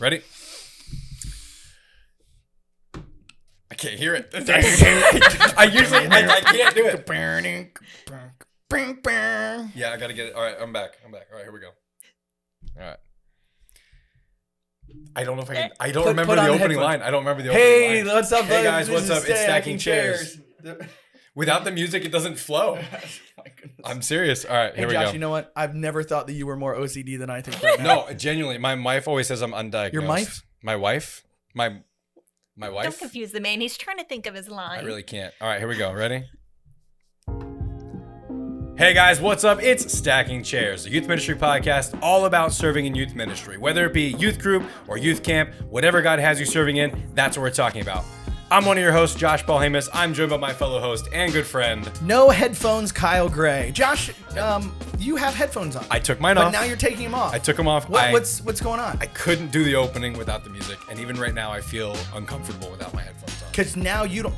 Ready? I can't hear it. I can't do it. Yeah, I gotta get it. All right, I'm back. All right, here we go. All right. I don't know if I can. I don't remember the opening line. Hey, what's up, Hey guys, what's up? It's Stacking Chairs. Without the music, it doesn't flow. I'm serious. All right, here we go. Josh, you know what? I've never thought that you were more OCD than I think right No, now. genuinely, my wife always says I'm undiagnosed. Your wife? My wife? My wife? Don't confuse the man. He's trying to think of his line. I really can't. All right, here we go. Ready? Hey guys, what's up? It's Stacking Chairs, a youth ministry podcast all about serving in youth ministry. Whether it be youth group or youth camp, whatever God has you serving in, that's what we're talking about. I'm one of your hosts, Josh Paul Hamus. I'm joined by my fellow host and good friend. No headphones, Kyle Gray. Josh, you have headphones on. I took mine off. But now you're taking them off. I took them off. What's going on? I couldn't do the opening without the music, and even right now I feel uncomfortable without my headphones on. Because now you don't...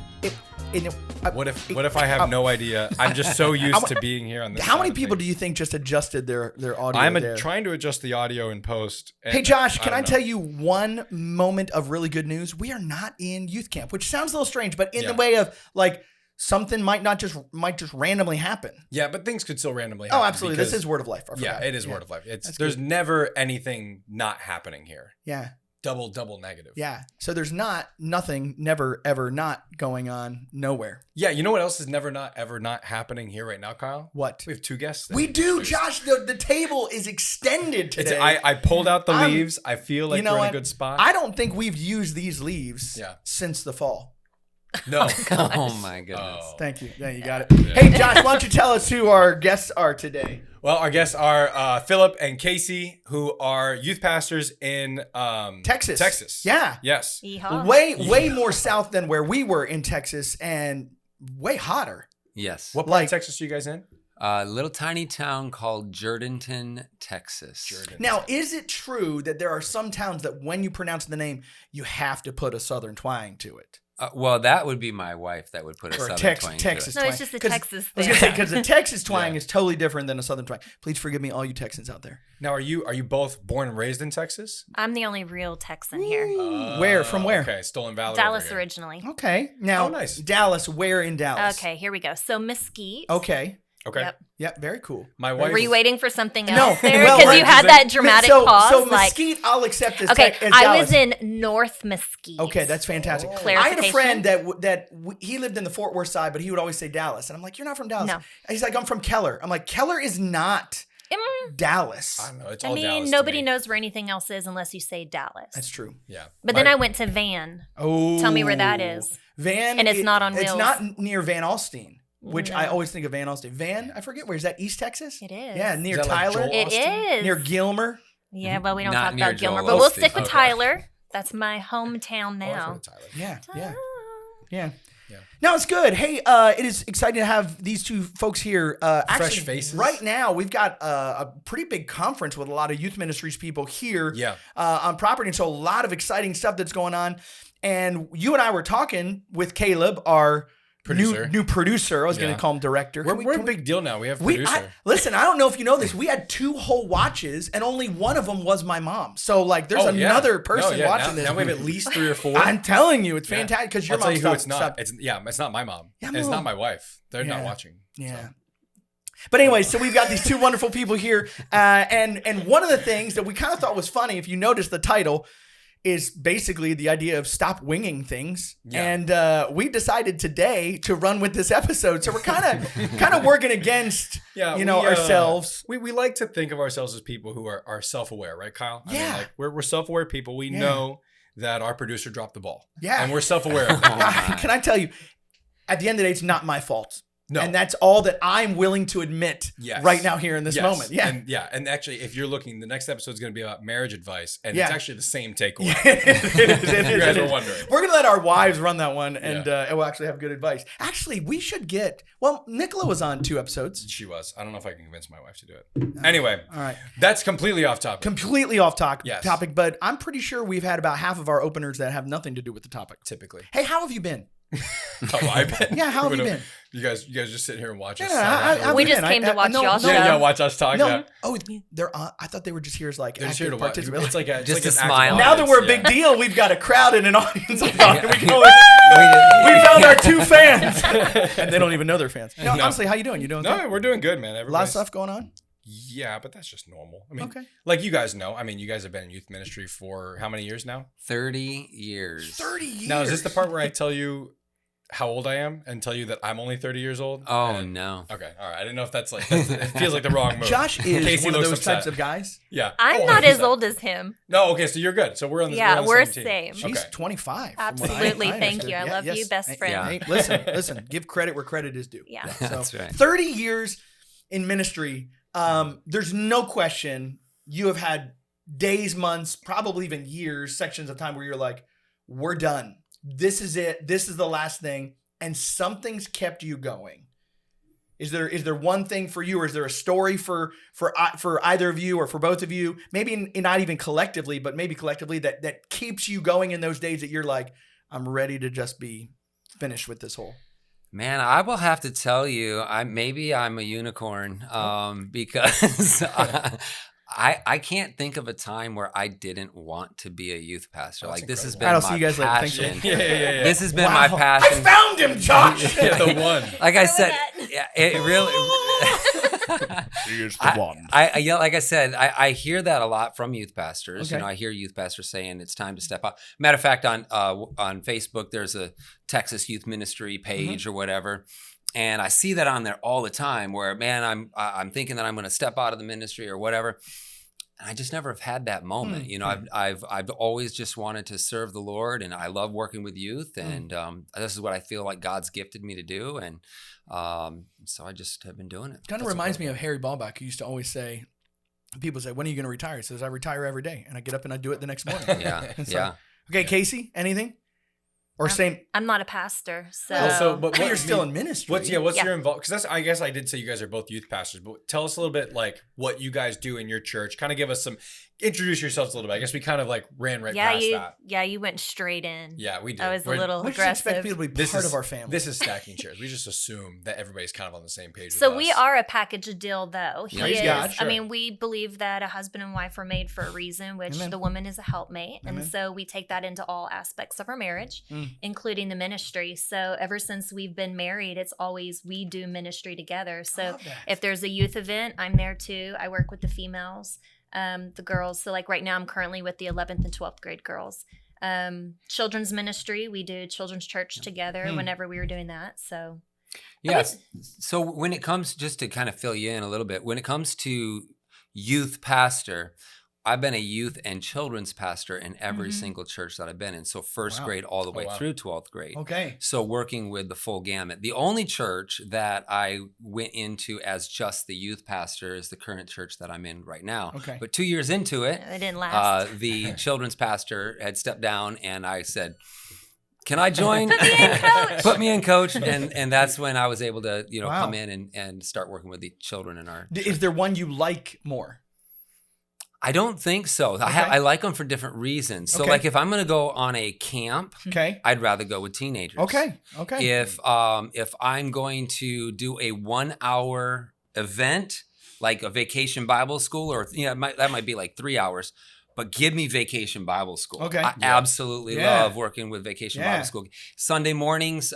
What if I have no idea? I'm just so used to being here on this. How many people do you think just adjusted their audio? I'm trying to adjust the audio in post. Hey Josh, can I tell you one moment of really good news? We are not in youth camp, which sounds a little strange, but in the way of like something might just randomly happen. Yeah, but things could still randomly happen. Oh, absolutely. This is Word of Life. Yeah, it is Word of Life. There's never anything not happening here. Yeah. Double negative. Yeah. So there's nothing, never, ever not going on nowhere. Yeah. You know what else is never, not, ever not happening here right now, Kyle? What? We have two guests. We do, Josh. The table is extended today. I pulled out the leaves. I feel like we're in a good spot. I don't think we've used these leaves since the fall. No. Oh my goodness. Oh. Thank you. Yeah, you got it. Yeah. Hey, Josh, why don't you tell us who our guests are today? Well, our guests are Phillip and Casey, who are youth pastors in Texas. Yeah. Yes. Yeehaw. Way more south than where we were in Texas, and way hotter. Yes. What part of Texas are you guys in? A little tiny town called Jourdanton, Texas. Now, is it true that there are some towns that when you pronounce the name, you have to put a southern twang to it? Well, that would be my wife that would put a southern twang Texas to No, it. it's just a Texas thing. I was going to say, because the Texas twang is totally different than a southern twang. Please forgive me, all you Texans out there. Now, are you both born and raised in Texas? I'm the only real Texan here. Where? From where? Okay, Stolen Valley. Dallas originally. Okay. Now, nice. Dallas, where in Dallas? Okay, here we go. So Mesquite. Okay. Okay. Yep, very cool. My wife. Were you waiting for something No, else there? well, Because you had that dramatic pause. So Mesquite, I'll accept as okay, as I Dallas. was in North Mesquite. Okay, that's fantastic. I had a Clarification? friend that he lived in the Fort Worth side, but he would always say Dallas. And I'm like, you're not from Dallas. No. And he's like, I'm from Keller. I'm like, Keller is not Dallas. I don't know. It's I all mean, Dallas to nobody me. knows where anything else is unless you say Dallas. That's true. Yeah. But then I went to Van. Oh. Tell me where that is. Van. And it's not on It's wheels. not near Van Alstyne. Which No. I always think of Van Alstyne. Van, I forget, where is that? East Texas? It is. Yeah, near Is that like Tyler. Joel It Austin? is. Near Gilmer. Yeah, well, we don't Not talk near about Gilmer, Joel but we'll Osteen. stick with Okay. Tyler. That's my hometown Oh, I've heard now. of Tyler. Yeah. Yeah. No, it's good. Hey, it is exciting to have these two folks here. Actually, Fresh faces. Right now, we've got a pretty big conference with a lot of youth ministries people here on property. And so a lot of exciting stuff that's going on. And you and I were talking with Caleb, our new producer. I was going to call him director. We're a big deal now. We have producer. Listen, I don't know if you know this. We had 2 whole watches, and only one of them was my mom. So, like, there's another person watching this. Now we have at least 3 or 4. I'm telling you, it's fantastic because your I'll tell mom you who it's not. It's not my mom. Yeah, it's not my wife. They're not watching. Yeah. But anyway, so we've got these 2 wonderful people here. And one of the things that we kind of thought was funny, if you notice the title, is basically the idea of stop winging things. Yeah. And we decided today to run with this episode. So we're kind of working against, ourselves. We like to think of ourselves as people who are self-aware, right, Kyle? I mean, like, we're self-aware people. We know that our producer dropped the ball. Yeah. And we're self-aware of that. Can I tell you, at the end of the day, it's not my fault. No. And that's all that I'm willing to admit right now here in this moment. Yeah. And actually, if you're looking, the next episode is going to be about marriage advice. And it's actually the same takeaway. You guys are wondering. We're going to let our wives run that one, and we'll actually have good advice. Actually, we should get, Nicola was on 2 episodes. She was. I don't know if I can convince my wife to do it. Anyway. All right. That's completely off topic. Completely off topic, but I'm pretty sure we've had about half of our openers that have nothing to do with the topic. Typically. Hey, how have you been? I've been. Yeah, how have you been? You guys just sit here and watch us. We just came to watch y'all show. Yeah, watch us talk. No. Yeah. Oh, they're I thought they were just here as like They're just here to active watch. participants. It's like a Just it's a like an smile. active Now that we're a audience, big deal, we've got a crowd and an audience. We We found our 2 fans, and they don't even know they're fans. No, No. Honestly, how you doing? You doing? No, okay? we're doing good, man. A lot of Everybody's- stuff going on. Yeah, but that's just normal. I mean, Okay. like you guys know. I mean, you guys have been in youth ministry for how many years now? 30 years. 30 years. Now, is this the part where I tell you how old I am and tell you that I'm only 30 years old? Oh, And- no. Okay, all right. I didn't know if it feels like the wrong move. Josh is Casey one of looks those upset. types of guys. Yeah. I'm Oh, not as 100%. old as him. No, okay, so you're good. So we're on the Yeah, on the we're same. same. Team. She's Okay. 25. from what Absolutely. I Thank understood. you. I love you, best Hey, friend. Yeah. hey, listen. Give credit where credit is due. Yeah. That's right. 30 years in ministry. There's no question you have had days, months, probably even years, sections of time where you're like, we're done. This is it. This is the last thing. And something's kept you going. Is there one thing for you, or is there a story for either of you or for both of you? Maybe not even collectively, but maybe collectively that keeps you going in those days that you're like, I'm ready to just be finished with this whole. Man, I will have to tell you, maybe I'm a unicorn because I can't think of a time where I didn't want to be a youth pastor. That's like this has incredible. been I'll my see you guys later. Thanks, passion. Yeah. This has been Wow. my passion. I found him, Josh. The one. Like I said, that. yeah, it really. He is the one. Yeah, like I said, I hear that a lot from youth pastors. Okay. You know, I hear youth pastors saying it's time to step up. Matter of fact, on Facebook, there's a Texas Youth Ministry page or whatever, and I see that on there all the time. Where man, I'm thinking that I'm going to step out of the ministry or whatever. And I just never have had that moment. You know, I've always just wanted to serve the Lord, and I love working with youth, and this is what I feel like God's gifted me to do, and so I just have been doing it. Kind of reminds me of Harry Ballback, who used to always say, people say, when are you going to retire? He says, I retire every day, and I get up and I do it the next morning. Yeah, So- yeah. Okay, Casey, anything? Or same? I'm not a pastor, so. But you're still in ministry. What's Yeah. your involvement? Because I guess I did say you guys are both youth pastors, but tell us a little bit like what you guys do in your church. Kind of give us introduce yourselves a little bit. I guess we kind of like ran right past that. You went straight in. Yeah, we did. I was a little We just expect aggressive. people to be part of our family. This is stacking chairs. We just assume that everybody's kind of on the same page. So with we us. are a package deal, though. He Praise is. God, sure. I mean, we believe that a husband and wife are made for a reason, which Amen. the woman is a helpmate, Amen. and so we take that into all aspects of our marriage, including the ministry. So ever since we've been married, it's always we do ministry together. So love that. if there's a youth event, I'm there too. I work with the females, the girls. So like right now, I'm currently with the 11th and 12th grade girls. Children's ministry, we do children's church together whenever we were doing that. So Yes. So when it comes, just to kind of fill you in a little bit, when it comes to youth pastor, I've been a youth and children's pastor in every single church that I've been in. So first Wow. grade all the way wow. through 12th grade. Okay. So working with the full gamut. The only church that I went into as just the youth pastor is the current church that I'm in right now. Okay. But 2 years into it, it didn't last. the children's pastor had stepped down, and I said, can I join? Put me in, coach. Put me in, coach. And that's when I was able to, Wow. come in and start working with the children in our Is there one you like more? I don't think so. Okay. I like them for different reasons. So Okay. like if I'm going to go on a camp, Okay. I'd rather go with teenagers. Okay. If I'm going to do a 1 hour event, like a vacation Bible school, or that might be like 3 hours, but give me Vacation Bible School. Okay. I absolutely Yeah. love working with Vacation Yeah. Bible School. Sunday mornings,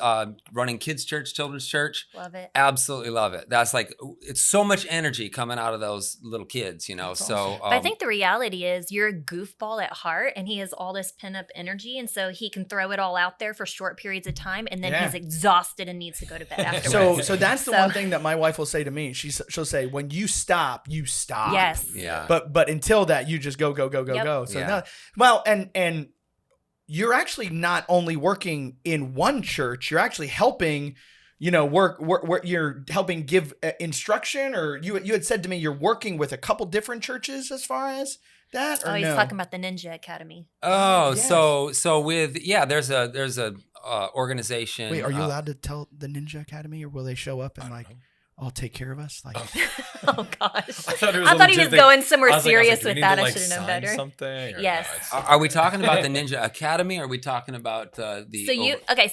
running kids' church, children's church. Love it. Absolutely love it. That's like, it's so much energy coming out of those little kids, That's so. awesome. But I think the reality is you're a goofball at heart, and he has all this pent up energy, and so he can throw it all out there for short periods of time, and then Yeah. he's exhausted and needs to go to bed afterwards. So that's the So- one thing that my wife will say to me. She'll say, when you stop, you stop. Yes. Yeah. But until that, you just go. Yep. So Yeah. no, well, and you're actually not only working in one church, you're actually helping, work. You're helping give instruction, or you had said to me you're working with a couple different churches as far as that. Or Oh, he's no? talking about the Ninja Academy. Oh, Yes. so with there's a organization. Wait, are you allowed to tell the Ninja Academy, or will they show up and like? all take care of us? Like, Oh gosh. I thought, I thought he was going somewhere serious "Do we with need that. to, I like, should have known sign better. Something? Or Yes. no, it's- Are we talking about the Ninja Academy? Or are we talking about the?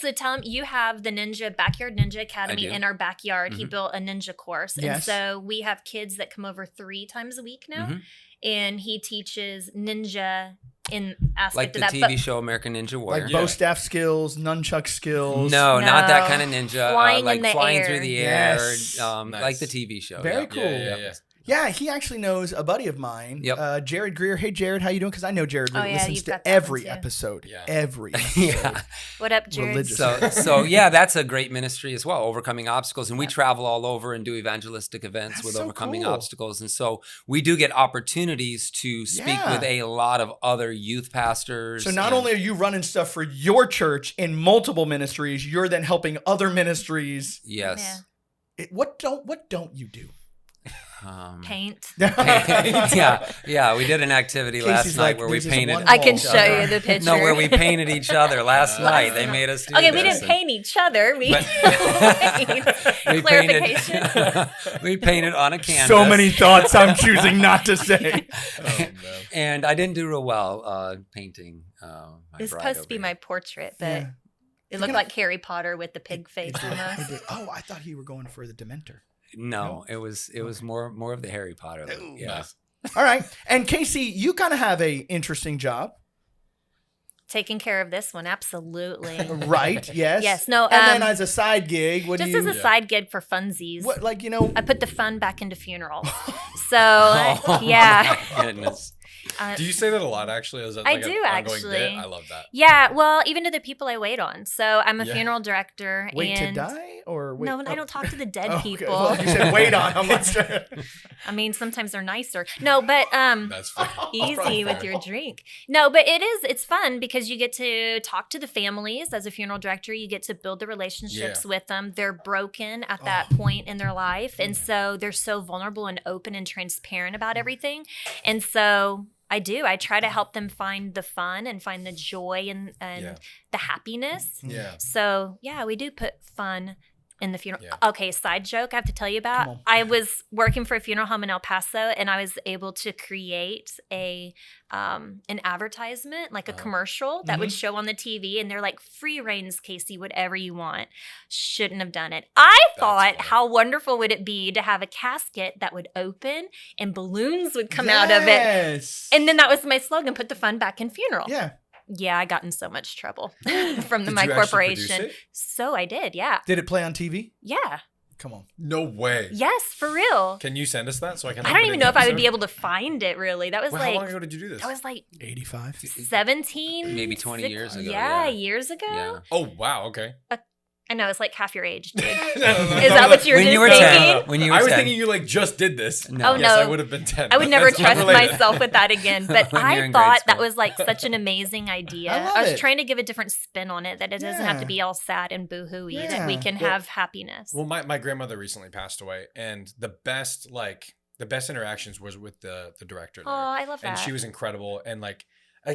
So tell him you have the Backyard Ninja Academy do. in our backyard. He Mhm. built a ninja course. Yes. And so we have kids that come over 3 times a week now. Mhm. And he teaches ninja in aspect like of the that. TV But show American Ninja Warrior. like Yeah. bow staff skills, nunchuck skills. No, not that No. kind of ninja. Flying like in the flying air. through the Yes. air, Nice. like the TV show. Very yeah. cool. Yeah. Yeah, he actually knows a buddy of mine, Yep. Jared Greer. Hey, Jared, how you doing? Because I know Jared Oh, yeah, listens you've to got that one every too. episode. Yeah. Every episode. Yeah. what up, Jared? Religious. So yeah, that's a great ministry as well, overcoming obstacles. And we travel all over and do evangelistic events That's with so overcoming cool. obstacles. And so we do get opportunities to speak Yeah. with a lot of other youth pastors. So not and- only are you running stuff for your church in multiple ministries, you're then helping other ministries. yes. What don't you do? Paint. yeah, we did an activity last Casey's night like, where we "There's this painted. one I can wall." show you the picture. No, where we painted each other last night. They made us do Okay, this. we didn't paint each other. We We clarification. painted, we painted on a canvas. So many thoughts I'm choosing not to say. Oh, no. And I didn't do real well painting. My It's bride supposed to over be here. my portrait, but Yeah. it looked like Harry Potter with the pig face almost. Oh, I thought you were going for the Dementor. No, it was more of the Harry Potter. Ooh. Yeah. Nice. All right. And Casey, you kind of have a interesting job, Taking care of this one, absolutely. right? Yes. Yes, no, And then um, as a side gig, what Just do you? as a side gig for funsies. What, like, you know? I put the fun back into funerals. So, Oh, yeah. my goodness. Uh, Do you say that a lot? Actually, is that I like do, an ongoing actually. bit? I love that. yeah, well, even to the people I wait on. So I'm a Yeah. funeral director. Wait to and die or wait? No, I don't talk to the dead Oh, okay. people. Well, you said wait on. I'm not sure. I mean, sometimes they're nicer. No, but That's fair. easy with your drink. No, but it's fun because you get to talk to the families as a funeral director. You get to build the relationships with them. They're broken at that point in their life. And so they're so vulnerable and open and transparent about everything. And so I try to help them find the fun and find the joy and Yeah. the happiness. Yeah. So yeah, we do put fun in the funeral. Yeah. Okay, side joke I have to tell you Come about. on. I was working for a funeral home in El Paso, and I was able to create an advertisement, like a commercial that would show on the TV, and they're like, "Free reigns, Casey, whatever you want." Shouldn't have done it. I thought, funny. how wonderful would it be to have a casket that would open and balloons would come out of it. Yes. And then that was my slogan: put the fun back in funeral. yeah. Yeah, I got in so much trouble from Did my you actually produce corporation. it? So I did, yeah. Did it play on TV? Yeah. Come on. No way. Yes, for real. Can you send us that so I can? I don't even know if I would be able to find it really. That was Well, how long like ago did you do this? that was like 85. 17 Maybe 20 years ago, Yeah, yeah. years ago. Yeah. Oh wow. Okay. I know it's like half your age, dude. Is Is that what you're When just you were thinking? 10. When you were I was 10. thinking you like just did this. No. Oh, Yes, no. I would have been 10. I would but never that's trust unrelated. myself with that again. But When you're I in thought grade that school. was like such an amazing idea. I love I was it. trying to give a different spin on it, that it doesn't have Yeah. to be all sad and boo-hooey, that we Yeah. can Well- have happiness. Well, my grandmother recently passed away, and the best interactions was with the director Oh, there. I love that. And she was incredible. And like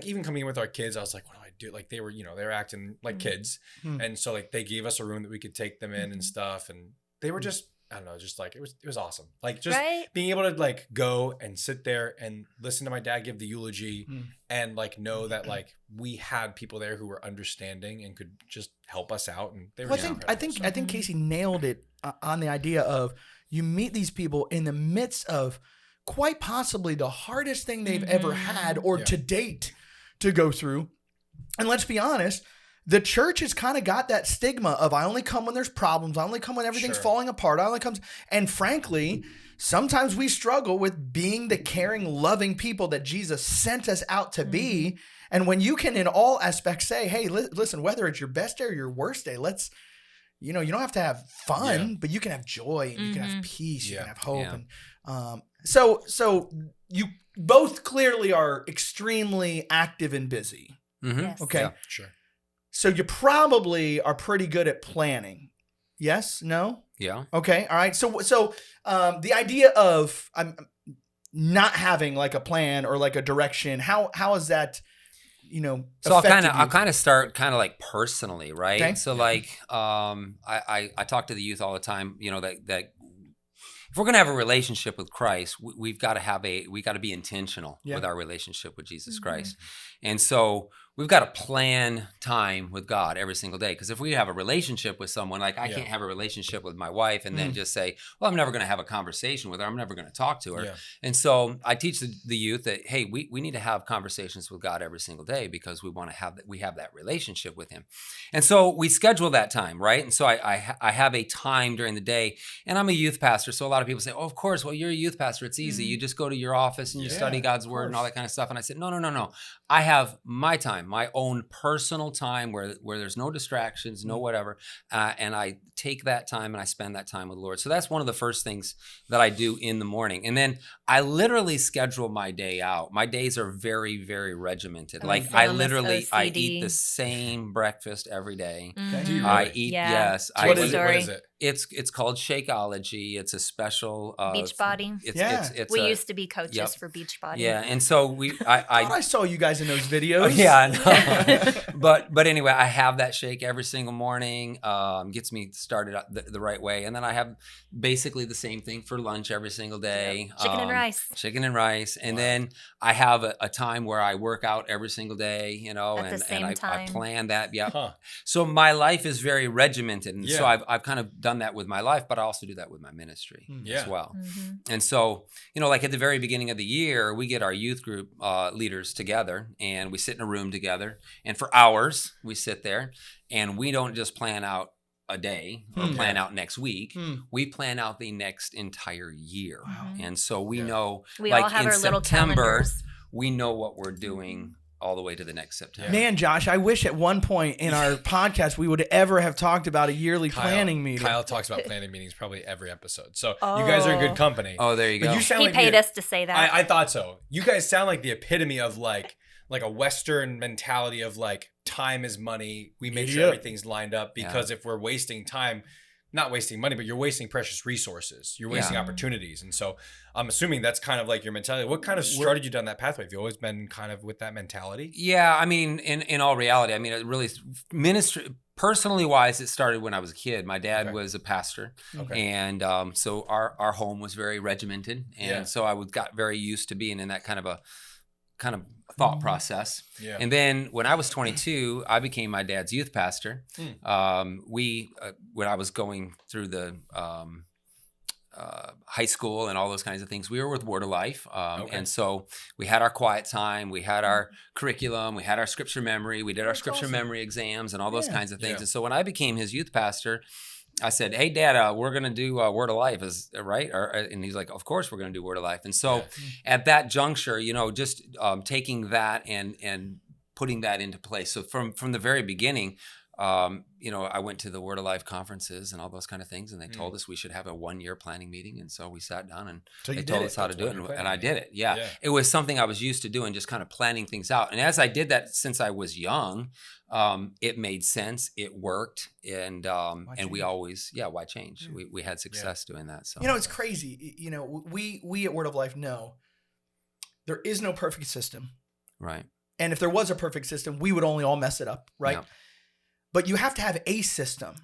even coming in with our kids, I was like, what do I do? Like they were acting like kids. Hmm. And so like they gave us a room that we could take them in and stuff. And they were just, I don't know, just like, it was awesome. Like just Right? being able to like go and sit there and listen to my dad give the eulogy Hmm. and like know that like we had people there who were understanding and could just help us out. And they were Well, just I incredible. think Casey nailed it on the idea of you meet these people in the midst of quite possibly the hardest thing they've ever had or Yeah. to date to go through. And let's be honest, the church has kind of got that stigma of I only come when there's problems. I only come when everything's Sure. falling apart. I only come. And frankly, sometimes we struggle with being the caring, loving people that Jesus sent us out to be. And when you can in all aspects say, hey, listen, whether it's your best day or your worst day, let's, you don't have to have fun, but you can have joy and you can have peace, you Yeah. can have hope. Yeah. And so you both clearly are extremely active and busy. Mhm. Yes. Okay. Yeah. Sure. So you probably are pretty good at planning. Yes? No? Yeah. Okay. All right. So the idea of not having like a plan or like a direction, how is that, So I'll affected kind you? of start kind of like personally, right? Okay. So like I talk to the youth all the time, that if we're going to have a relationship with Christ, we've got to be intentional Yeah. with our relationship with Jesus Mm-hmm. Christ. And so we've got to plan time with God every single day. Because if we have a relationship with someone, like I can't have a relationship with my wife and then just say, well, I'm never going to have a conversation with her. I'm never going to talk to her. Yeah. And so I teach the youth that, hey, we need to have conversations with God every single day because we want to have that relationship with him. And so we schedule that time, right? And so I have a time during the day, and I'm a youth pastor. So a lot of people say, oh, of course, well, you're a youth pastor. It's easy. You just go to your office and you study God's word and all that kind of stuff. And I said, no. I have my time, my own personal time where there's no distractions, no whatever. And I take that time and I spend that time with the Lord. So that's one of the first things that I do in the morning. And then I literally schedule my day out. My days are very, very regimented. Like I literally, I eat the same breakfast every day. Okay. Do you I really? eat, Yeah. yes. True What story. is it? It's called Shakeology. It's a special Beachbody. It's We a, used to be coaches yep. for Beachbody. yeah, and so I saw you guys in those videos. yeah, I know. but anyway, I have that shake every single morning. Gets me started the right way, and then I have basically the same thing for lunch every single day. Chicken and rice. Chicken and rice, and then I have a time where I work out every single day. You know, At the same I time. plan that. Yeah. Huh. So my life is very regimented, and so Yeah. I've kind of done that with my life, but I also do that with my ministry Yeah. as well. Mm-hmm. And so, like at the very beginning of the year, we get our youth group leaders together and we sit in a room together. And for hours, we sit there and we don't just plan out a day or plan out next week. We plan out the next entire year. Wow. And so we know, We like all have in our little September, calendars. we know what we're doing all the way to the next September. Man, Josh, I wish at one point in our podcast we would ever have talked about a yearly planning meeting. Kyle talks about planning meetings probably every episode. So you guys are in good company. Oh, there you But go. you sound He like paid the- us to say that. I thought so. You guys sound like the epitome of like a Western mentality of like time is money. We make sure Yeah. everything's lined up because if we're wasting time, not wasting money, but you're wasting precious resources. You're wasting opportunities. And so I'm assuming that's kind of like your mentality. What kind of started you down that pathway? Have you always been kind of with that mentality? Yeah, I mean, in all reality, I mean, it really ministry personally wise, it started when I was a kid. My dad was a pastor, and so our home was very regimented, and so I got very used to being in that kind of thought process. Yeah. And then when I was 22, I became my dad's youth pastor. When I was going through the high school and all those kinds of things, we were with Word of Life. And so we had our quiet time, we had our curriculum, we had our scripture memory, we did our scripture memory exams and all those kinds of things. Yeah. And so when I became his youth pastor, I said, hey, Dad, we're going to do Word of Life, is right? And he's like, of course we're going to do Word of Life. And so at that juncture, just taking that and putting that into place. So from the very beginning, I went to the Word of Life conferences and all those kind of things, and they told us we should have a 1-year planning meeting. And so we sat down and they told us how to do it, and I did it. Yeah. It was something I was used to doing, just kind of planning things out. And as I did that since I was young, it made sense. It worked, and we always, why change? We had success doing that. So It's crazy. We at Word of Life know there is no perfect system, right. and if there was a perfect system, we would only all mess it up, right? Yeah. But you have to have a system.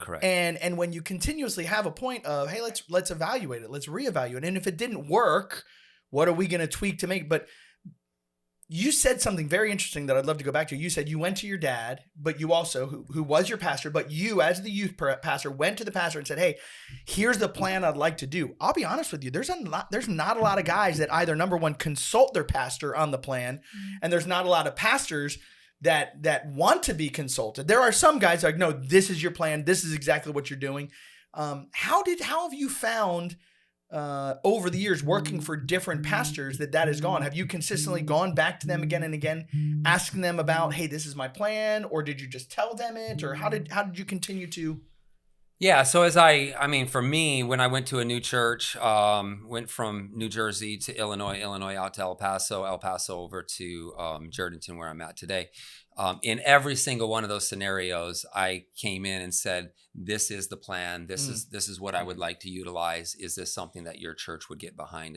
Correct. And when you continuously have a point of, hey, let's evaluate it, let's reevaluate, and if it didn't work, what are we going to tweak to make? But you said something very interesting that I'd love to go back to. You said you went to your dad, but you also, who was your pastor, but you as the youth pastor went to the pastor and said, hey, here's the plan I'd like to do. I'll be honest with you. There's not a lot of guys that either, number one, consult their pastor on the plan, and there's not a lot of pastors that want to be consulted. There are some guys like, no, this is your plan. This is exactly what you're doing. How have you found over the years working for different pastors that has gone? Have you consistently gone back to them again and again, asking them about, hey, this is my plan, or did you just tell them it, or how did you continue to? Yeah. So for me, when I went to a new church, went from New Jersey to Illinois out to El Paso over to Jourdanton, where I'm at today. In every single one of those scenarios, I came in and said, this is the plan. This is what I would like to utilize. Is this something that your church would get behind?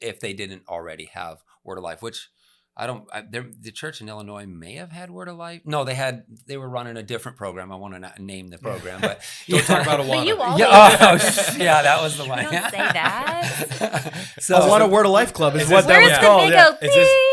If they didn't already have Word of Life, which The church in Illinois may have had Word of Life. No, they were running a different program. I want to not name the program, but Don't talk about But you Awana. always Yeah, that was the one. don't say that. So Awana Word of Life Club is Is what this- that Where's was the called. big Yeah. old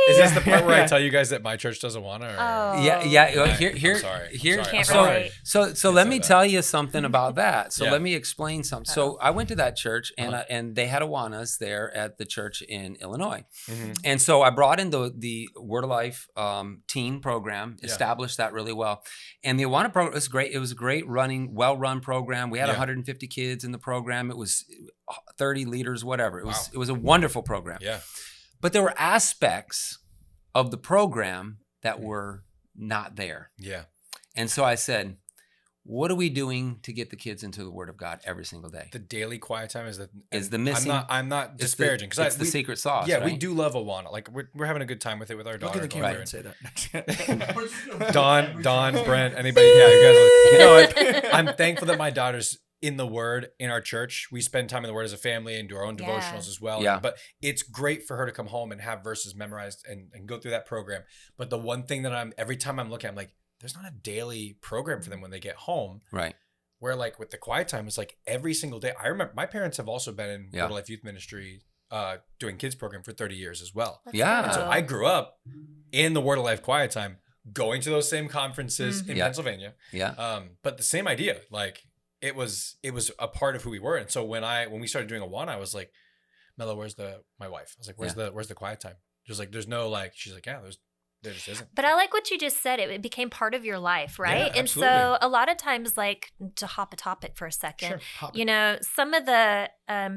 Is this the part where I Yeah. tell you guys that my church does Awana? Or? Oh. Yeah. Well, I'm here, sorry. here. I'm sorry. Can't So, relate. so let say me that. tell you something about that. So Yeah. let me explain something. So I went to that church, and they had Awanas there at the church in Illinois, Mhm. and so I brought in the Word of Life teen program, Yeah. established that really well, and the Awana program was great. It was a great well-run program. We had Yeah. 150 kids in the program. It was 30 leaders, whatever. It was Wow. it was a wonderful program. Yeah. But there were aspects of the program that were not there. Yeah. And so I said, what are we doing to get the kids into the Word of God every single day? The daily quiet time is the and missing. I'm not It's disparaging it's the secret sauce. Yeah, right? we do love Awana. Like we're having a good time with it with our Look daughter. at the and camera daughter. and say that. Don, Brent, anybody? Yeah, you guys. I'm thankful that my daughter's in the Word in our church. We spend time in the Word as a family and do our own Yeah. devotionals as well. Yeah. But it's great for her to come home and have verses memorized and go through that program. But the one thing that every time I'm looking, I'm like, there's not a daily program for them when they get home. Right. Where like with the quiet time, it's like every single day. I remember my parents have also been in Yeah. Word of Life Youth Ministry, doing kids program for 30 years as well. Let's Yeah. go. And so I grew up in the Word of Life quiet time, going to those same conferences in Yeah. Pennsylvania. Yeah. But the same idea, like it was a part of who we were. And so when we started doing Awana, I was like, Mella, where's my wife? I was like, where's the quiet time? Just like, there's no like, she's like, yeah, there just isn't. But I like what you just said. It became part of your life, right? Yeah, and so absolutely. a lot of times, like to hop a topic for a second, Sure. Hop you know, some of the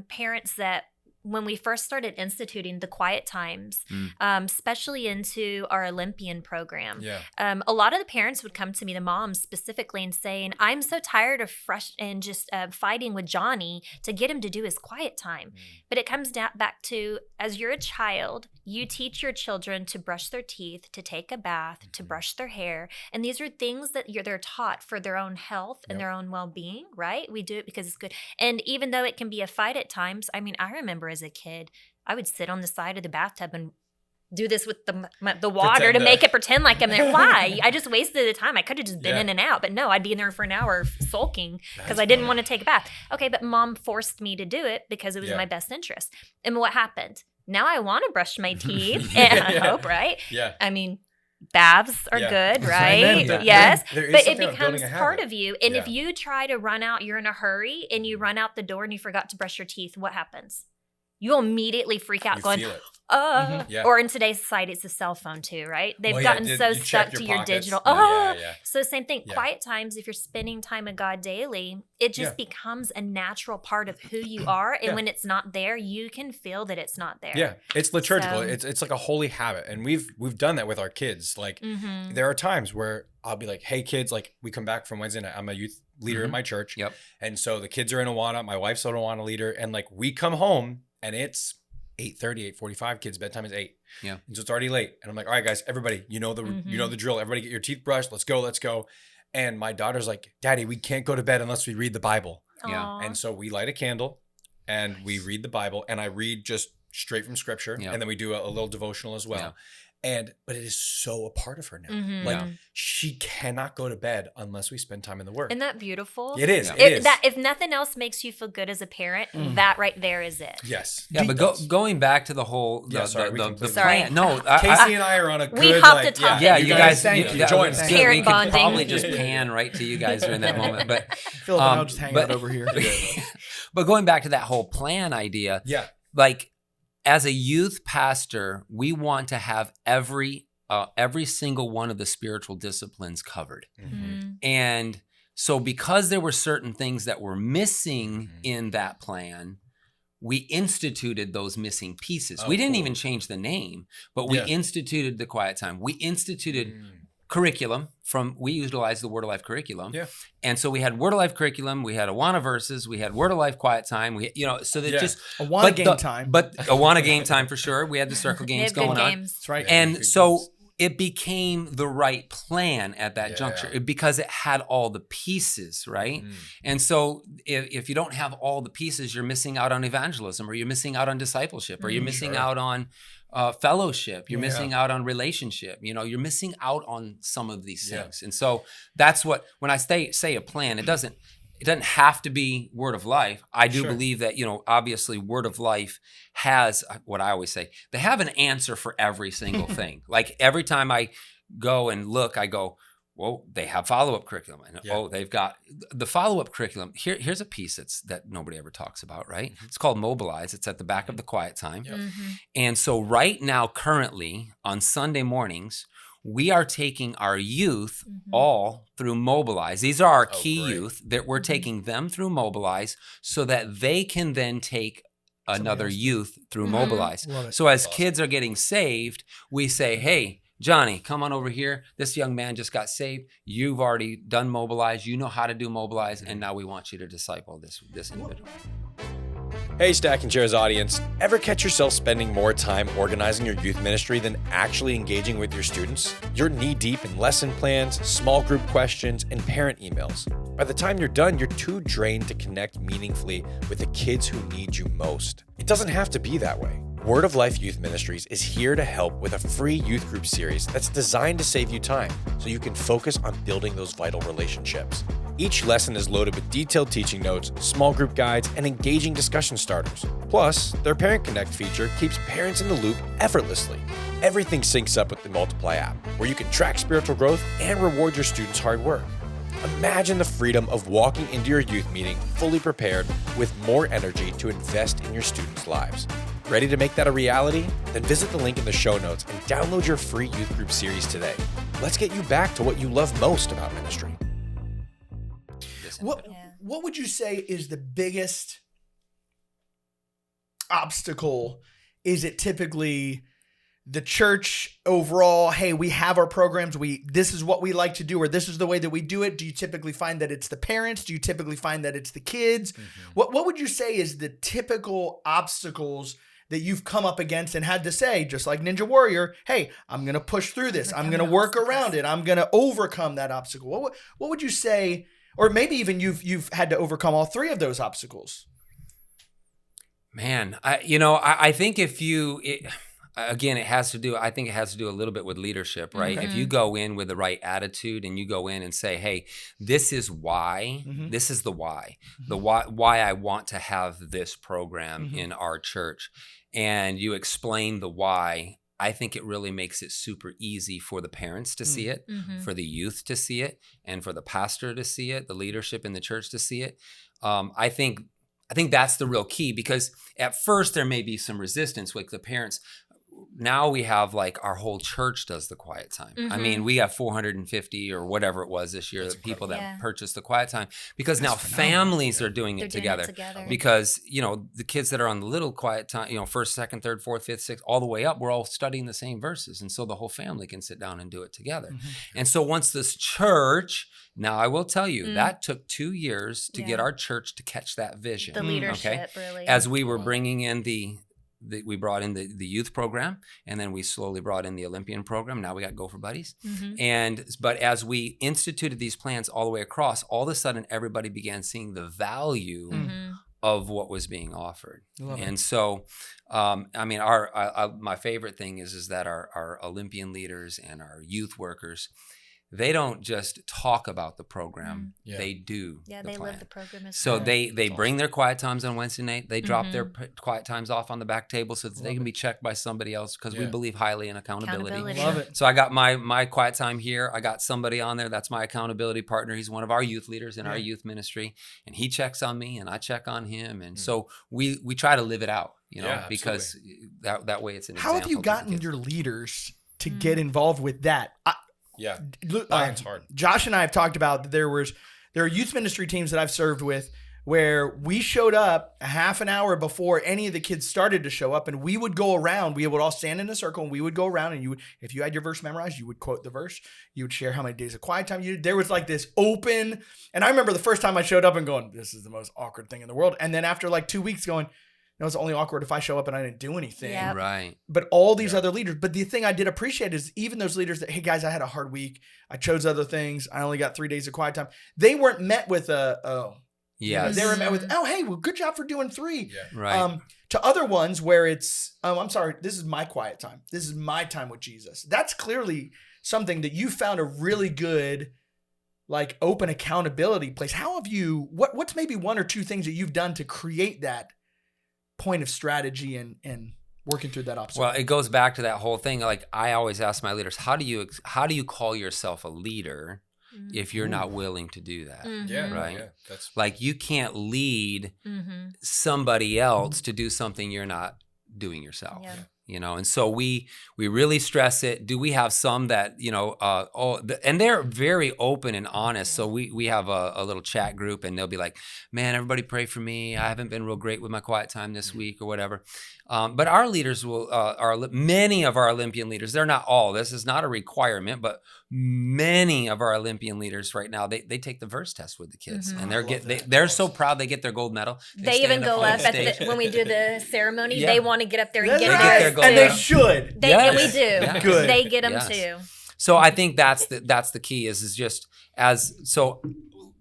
parents that when we first started instituting the quiet times, especially into our Olympian program, Yeah. a lot of the parents would come to me, the moms specifically, and saying, I'm so tired of just fighting with Johnny to get him to do his quiet time. But it comes back to, as you're a child, you teach your children to brush their teeth, to take a bath, to brush their hair. And these are things that they're taught for their own health and Yep. their own well-being, right? We do it because it's good. And even though it can be a fight at times, I mean, I remember as a kid, I would sit on the side of the bathtub and do this with the water Pretend to to- make it pretend like I'm there. Why? I just wasted the time. I could have just been Yeah. in and out. But no, I'd be in there for an hour sulking because That's I didn't funny. want to take a bath. Okay, but mom forced me to do it because it was in Yeah. my best interest. And what happened? Now I want to brush my teeth, Yeah. and I hope, right? Yeah. I mean, baths are Yeah. good, Amen. right? Yeah. Yes. There is But it something about becomes building a part habit. of you. And if Yeah. you try to run out, you're in a hurry and you run out the door and you forgot to brush your teeth, what happens? You'll immediately freak out You going, feel it. Yeah. Or in today's society, it's the cell phone too, right? They've Well, yeah, gotten you so check stuck your to your pockets. digital. Yeah. So same thing. Yeah. Quiet times, if you're spending time with God daily, it just becomes a natural part of who you are. And Yeah. when it's not there, you can feel that it's not there. Yeah, it's liturgical. So- It's like a holy habit, and we've done that with our kids. Like Mm-hmm. there are times where I'll be like, "Hey, kids!" Like we come back from Wednesday night. I'm a youth leader in Mhm. my church, Yep. and so the kids are in Awana. My wife's an Awana leader, and like we come home and it's 8:30, 8:45. Kids' bedtime is 8. Yeah. And so it's already late, and I'm like, "All right, guys, everybody, you know the drill. Everybody get your teeth brushed. Let's go." And my daughter's like, "Daddy, we can't go to bed unless we read the Bible." Yeah. And so we light a candle and we read the Bible, and I read just straight from scripture. Yeah. And then we do a little devotional as well. But it is so a part of her now. Mhm. Like Yeah. she cannot go to bed unless we spend time in the Word. Isn't that beautiful? It is. Yeah. It is. If nothing else makes you feel good as a parent, that right there is it. Yes. Yeah, but going back to the whole Yeah, sorry, we the completely- plan. No, Casey and I are on a good. We hopped a topic. yeah, you guys, thank you. that Join was us. good. Parent We could bonding. probably just Yeah. pan right to you guys during that moment. But Phillip and I'll just hang but- out over here. but going back to that whole plan idea, Yeah. like as a youth pastor, we want to have every single one of the spiritual disciplines covered. Mhm. And so because there were certain things that were missing Mhm. in that plan, we instituted those missing pieces. Oh, We didn't cool. even change the name, but we Yeah. instituted the quiet time. We instituted Mm. curriculum we utilized the Word of Life curriculum. Yeah. And so we had Word of Life curriculum, we had Awana verses, we had Word of Life quiet time, so that Yeah. just Awana but game time. But Awana game time for sure. We had the circle They games have good going on. games. That's right. Yeah. And Good so games. it became the right plan at that juncture because it had all the pieces, right? And so if you don't have all the pieces, you're missing out on evangelism, or you're missing out on discipleship, or you're missing out on fellowship, you're missing out on relationship, you're missing out on some of these things. And so that's what, when I say a plan, it doesn't have to be Word of Life. I do believe that, obviously Word of Life has what I always say, they have an answer for every single thing. Like every time I go and look, I go, well, they have follow-up curriculum. And they've got the follow-up curriculum. Here's a piece that nobody ever talks about, right? It's called Mobilize. It's at the back of the quiet time. And so right now, currently on Sunday mornings, we are taking our youth all through Mobilize. These are our key youth that we're taking them through Mobilize so that they can then take another youth through Mobilize. So as kids are getting saved, we say, hey, Johnny, come on over here. This young man just got saved. You've already done Mobilize. You know how to do Mobilize. And now we want you to disciple this individual. Hey, Stacking Chairs audience, ever catch yourself spending more time organizing your youth ministry than actually engaging with your students? You're knee-deep in lesson plans, small group questions, and parent emails. By the time you're done, you're too drained to connect meaningfully with the kids who need you most. It doesn't have to be that way. Word of Life Youth Ministries is here to help with a free youth group series that's designed to save you time so you can focus on building those vital relationships. Each lesson is loaded with detailed teaching notes, small group guides, and engaging discussion starters. Plus, their Parent Connect feature keeps parents in the loop effortlessly. Everything syncs up with the Multiply app, where you can track spiritual growth and reward your students' hard work. Imagine the freedom of walking into your youth meeting fully prepared with more energy to invest in your students' lives. Ready to make that a reality? Then visit the link in the show notes and download your free youth group series today. Let's get you back to what you love most about ministry. What would you say is the biggest obstacle? Is it typically the church overall? Hey, we have our programs. This is what we like to do, or this is the way that we do it. Do you typically find that it's the parents? Do you typically find that it's the kids? What would you say is the typical obstacles that you've come up against and had to say, just like Ninja Warrior, hey, I'm going to push through this. I'm going to work around it. I'm going to overcome that obstacle. What would you say? Or maybe even you've had to overcome all three of those obstacles. Man, I think again, it has to do a little bit with leadership, right? If you go in with the right attitude and you go in and say, hey, this is why, this is the why I want to have this program in our church, and you explain the why, I think it really makes it super easy for the parents to see it, for the youth to see it, and for the pastor to see it, the leadership in the church to see it. I think that's the real key, because at first there may be some resistance with the parents. Now we have our whole church does the quiet time. I mean, we have 450 or whatever it was this year, people that purchased the quiet time, because now families are doing it together. Because, the kids that are on the little quiet time, first, second, third, fourth, fifth, sixth, all the way up, we're all studying the same verses. And so the whole family can sit down and do it together. And so once this church, now I will tell you, that took 2 years to get our church to catch that vision. The leadership, really. As we were bringing in we brought in the youth program, and then we slowly brought in the Olympian program. Now we got Gopher Buddies. But as we instituted these plans all the way across, all of a sudden everybody began seeing the value of what was being offered. And so, my favorite thing is that our Olympian leaders and our youth workers, they don't just talk about the program, they do the they plan. live the program as So well. they bring their quiet times on Wednesday night. They drop their quiet times off on the back table so that they can be checked by somebody else, because we believe highly in accountability. Love it. So I got my quiet time here. I got somebody on there. That's my accountability partner. He's one of our youth leaders in our youth ministry, and he checks on me and I check on him. And so we try to live it out, because that way it's an example. How have you gotten your leaders to get involved with that? It's hard. Josh and I have talked about that there are youth ministry teams that I've served with where we showed up a half an hour before any of the kids started to show up, and we would go around. We would all stand in a circle, and we would go around, and if you had your verse memorized, you would quote the verse. You would share how many days of quiet time you did. There was this open, and I remember the first time I showed up and going, this is the most awkward thing in the world. And then after 2 weeks going, know, it's only awkward if I show up and I didn't do anything. Yep. Right. But all these other leaders, but the thing I did appreciate is even those leaders that, hey guys, I had a hard week. I chose other things. I only got 3 days of quiet time. They weren't met with Yes. they were met with, oh, hey, well, good job for doing 3. Yeah. Right. To other ones where it's, oh, I'm sorry, this is my quiet time. This is my time with Jesus. That's clearly something that you found a really good, like, open accountability place. How have you, what's maybe 1 or 2 things that you've done to create that point of strategy and working through that obstacle? Well, it goes back to that whole thing. Like, I always ask my leaders, how do you call yourself a leader if you're not willing to do that? Yeah. Right. Yeah. That's Like, you can't lead somebody else to do something you're not doing yourself. Yeah. You know, and so we really stress it. Do we have some that, you know, and they're very open and honest. So we have a little chat group, and they'll be like, man, everybody pray for me. I haven't been real great with my quiet time this week or whatever. But our leaders many of our Olympian leaders, they're not all, this is not a requirement, but many of our Olympian leaders right now, they take the verse test with the kids, and they're so proud they get their gold medal. They even stand go on up when we do the ceremony. Yeah. They want to get up there and That's get right. it. gold And they medal. should. And we Yes. do. Yeah. Good. They get them Yes. too. So I think that's the key is just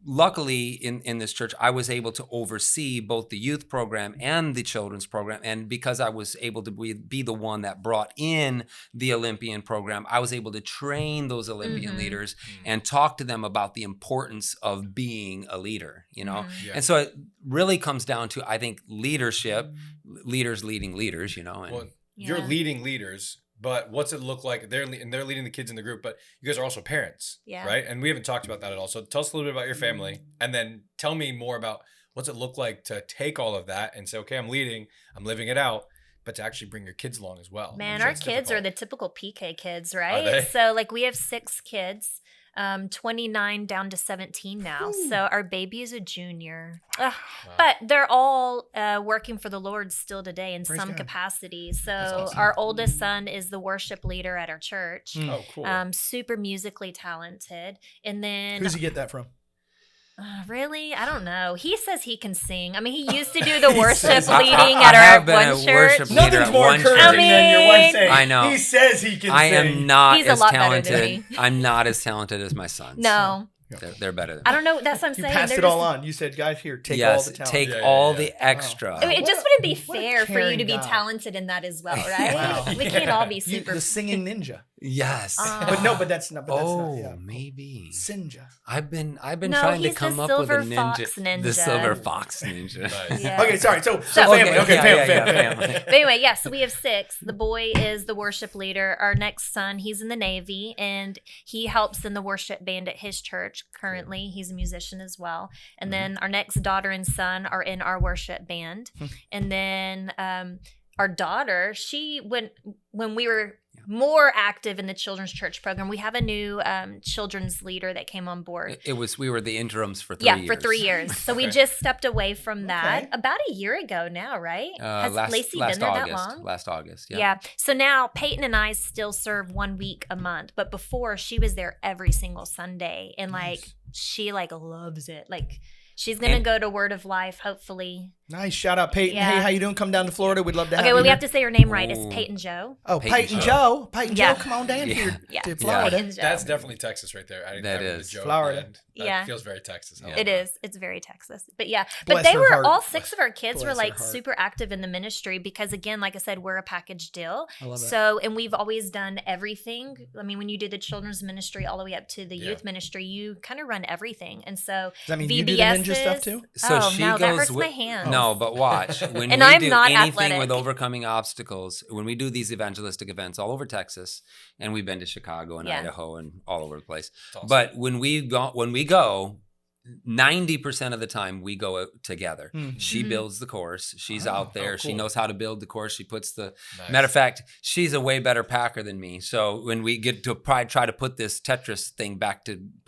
luckily in this church, I was able to oversee both the youth program and the children's program. And because I was able to be the one that brought in the Olympian program, I was able to train those Olympian leaders and talk to them about the importance of being a leader, you know? Yeah. And so it really comes down to, I think, leadership, leaders leading leaders, you know? And well, you're leading leaders, but what's it look like? They're leading the kids in the group, but you guys are also parents, right? And we haven't talked about that at all. So tell us a little bit about your family, and then tell me more about what's it look like to take all of that and say, okay, I'm leading, I'm living it out, but to actually bring your kids along as well. Man, our kids are the typical PK kids, right? Are they? So like we have 6 kids, 29 down to 17 now. So our baby is a junior. Ugh. Wow. But they're all working for the Lord still today in Praise some God. capacity. So awesome. our oldest son is the worship leader at our church. Oh, cool. Super musically talented. And then Who's he get that from? really? I don't know. He says he can sing. I mean, he used to do the worship says- leading I at our have been one a church. worship leader Nothing's at more one encouraging church. than your wife saying, I know. he says he can I sing. am not He's a as lot better than talented. me. I'm not as talented as my sons. No. They're better than I me. don't know. That's what I'm You saying. passed They're it all just- on. You said, guys, here, take all Yes, the talent. take Yeah, all yeah. the extra. I mean, it What just a- wouldn't be what a fair for you caring to be God. talented in that as well, right? Wow. We can't all be You- super. the singing ninja. Yes. But that's not. oh, Yeah. maybe. Sinja. I've been No, trying to he's the come up with a silver ninja. fox ninja. The silver fox ninja. Nice. Yeah. Okay, sorry. So So- family. Okay, yeah, family. family. But anyway, yeah, so we have 6. The boy is the worship leader. Our next son, he's in the Navy, and he helps in the worship band at his church currently. He's a musician as well. And then our next daughter and son are in our worship band. And then our daughter, when we were more active in the children's church program, we have a new children's leader that came on board. We were the interims for 3 years. Yeah, for 3 years. So we just stepped away from that about a year ago now, right? Has Lacey been there August, that long? Last August, yeah. Yeah. So now Peyton and I still serve 1 week a month, but before she was there every single Sunday, and she loves it. Like she's gonna go to Word of Life, hopefully. Nice. Shout out Peyton. Yeah. Hey, how you doing? Come down to Florida. We'd love to have Okay, you. well we here. have to say her name right. It's Ooh. Peyton Joe. Oh, Peyton Peyton Joe. Joe. Peyton Yeah. Joe, come on down here Yeah. to Florida. Peyton Joe. That's definitely Texas right there. Adding That with is. the Joe Florida. at the end. That Yeah. feels very Texas. I Yeah. love It that. is. It's very Texas. But yeah. Bless But they her were heart. all 6 of our kids Bless were her heart. super active in the ministry because again, like I said, we're a package deal. I love that. So, and we've always done everything. I mean, when you do the children's ministry all the way up to the youth ministry, you kind of run everything. And so Does that mean you do the ninja stuff VBSs too? So oh, she no, that goes hurts with, my hands. No, but watch. When And we I'm do not anything athletic. with overcoming obstacles, when we do these evangelistic events all over Texas, and we've been to Chicago and Yeah. Idaho and all over the place. awesome. But when we go, 90% of the time we go together. Mhm. She Mhm. builds the course. She's Oh, out there. oh, She cool. knows how to build the course. She puts the Nice. Matter of fact, she's a way better packer than me. So when we get to try to put this Tetris thing back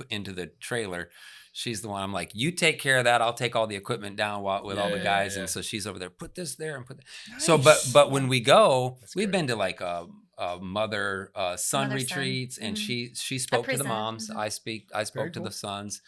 into the trailer, she's the one. I'm like, you take care of that. I'll take all the equipment down with all the guys. Yeah. And so she's over there. Put this there and put that. So, but when we go, That's we've great. been to like mother son Mother-son. retreats, and Mhm. she spoke to the present. moms. Mhm. I spoke Very to cool. the sons.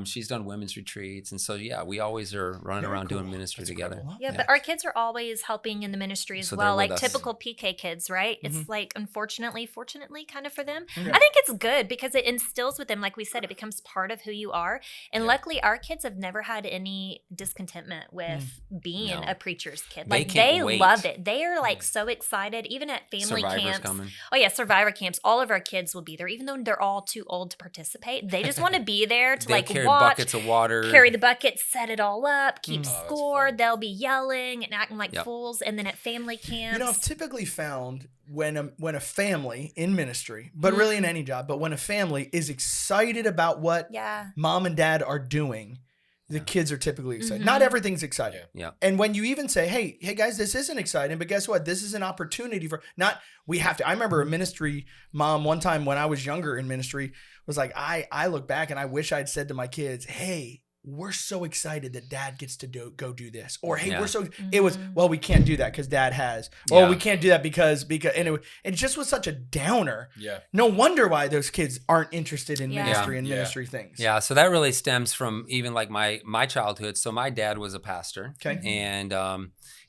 She's done women's retreats, and so yeah, we always are running Very around cool. doing ministry That's together. incredible. Yeah, Yeah. but our kids are always helping in the ministry as So they're well, with like us. typical PK kids, right? Mhm. It's like, unfortunately, fortunately, kind of for them. Okay. I think it's good because it instills with them, like we said, it becomes part of who you are. And Yeah. luckily, our kids have never had any discontentment with being No. a preacher's kid. They Like can't they wait. love it. They are like so excited, even at family Survivor's camps. coming. Oh yeah, Survivor camps. All of our kids will be there, even though they're all too old to participate. They just want to be there to They'll like carry watch, buckets of water. carry the buckets, set it all up, keep Mm. Oh, that's score. fun. They'll be yelling and acting like Yep. fools. And then at family camps, You know, I've typically found when a family in ministry, but Mm-hmm. really in any job, but when a family is excited about what yeah, mom and dad are doing, the Yeah. kids are typically excited. Mhm. Not everything's exciting. Yeah. And when you even say, hey guys, this isn't exciting, but guess what? This is an opportunity for not, we have to. I remember a ministry mom one time when I was younger in ministry was like, I look back and I wish I'd said to my kids, hey, we're so excited that dad gets to go do this. Or, hey, Yeah. we're so, it was, Mhm. well, we can't do that because dad has. Or Yeah. we can't do that because, and it just was such a downer. Yeah. No wonder why those kids aren't interested in Yeah. ministry and Yeah. ministry things. Yeah, so that really stems from even like my childhood. So my dad was a pastor, Okay. and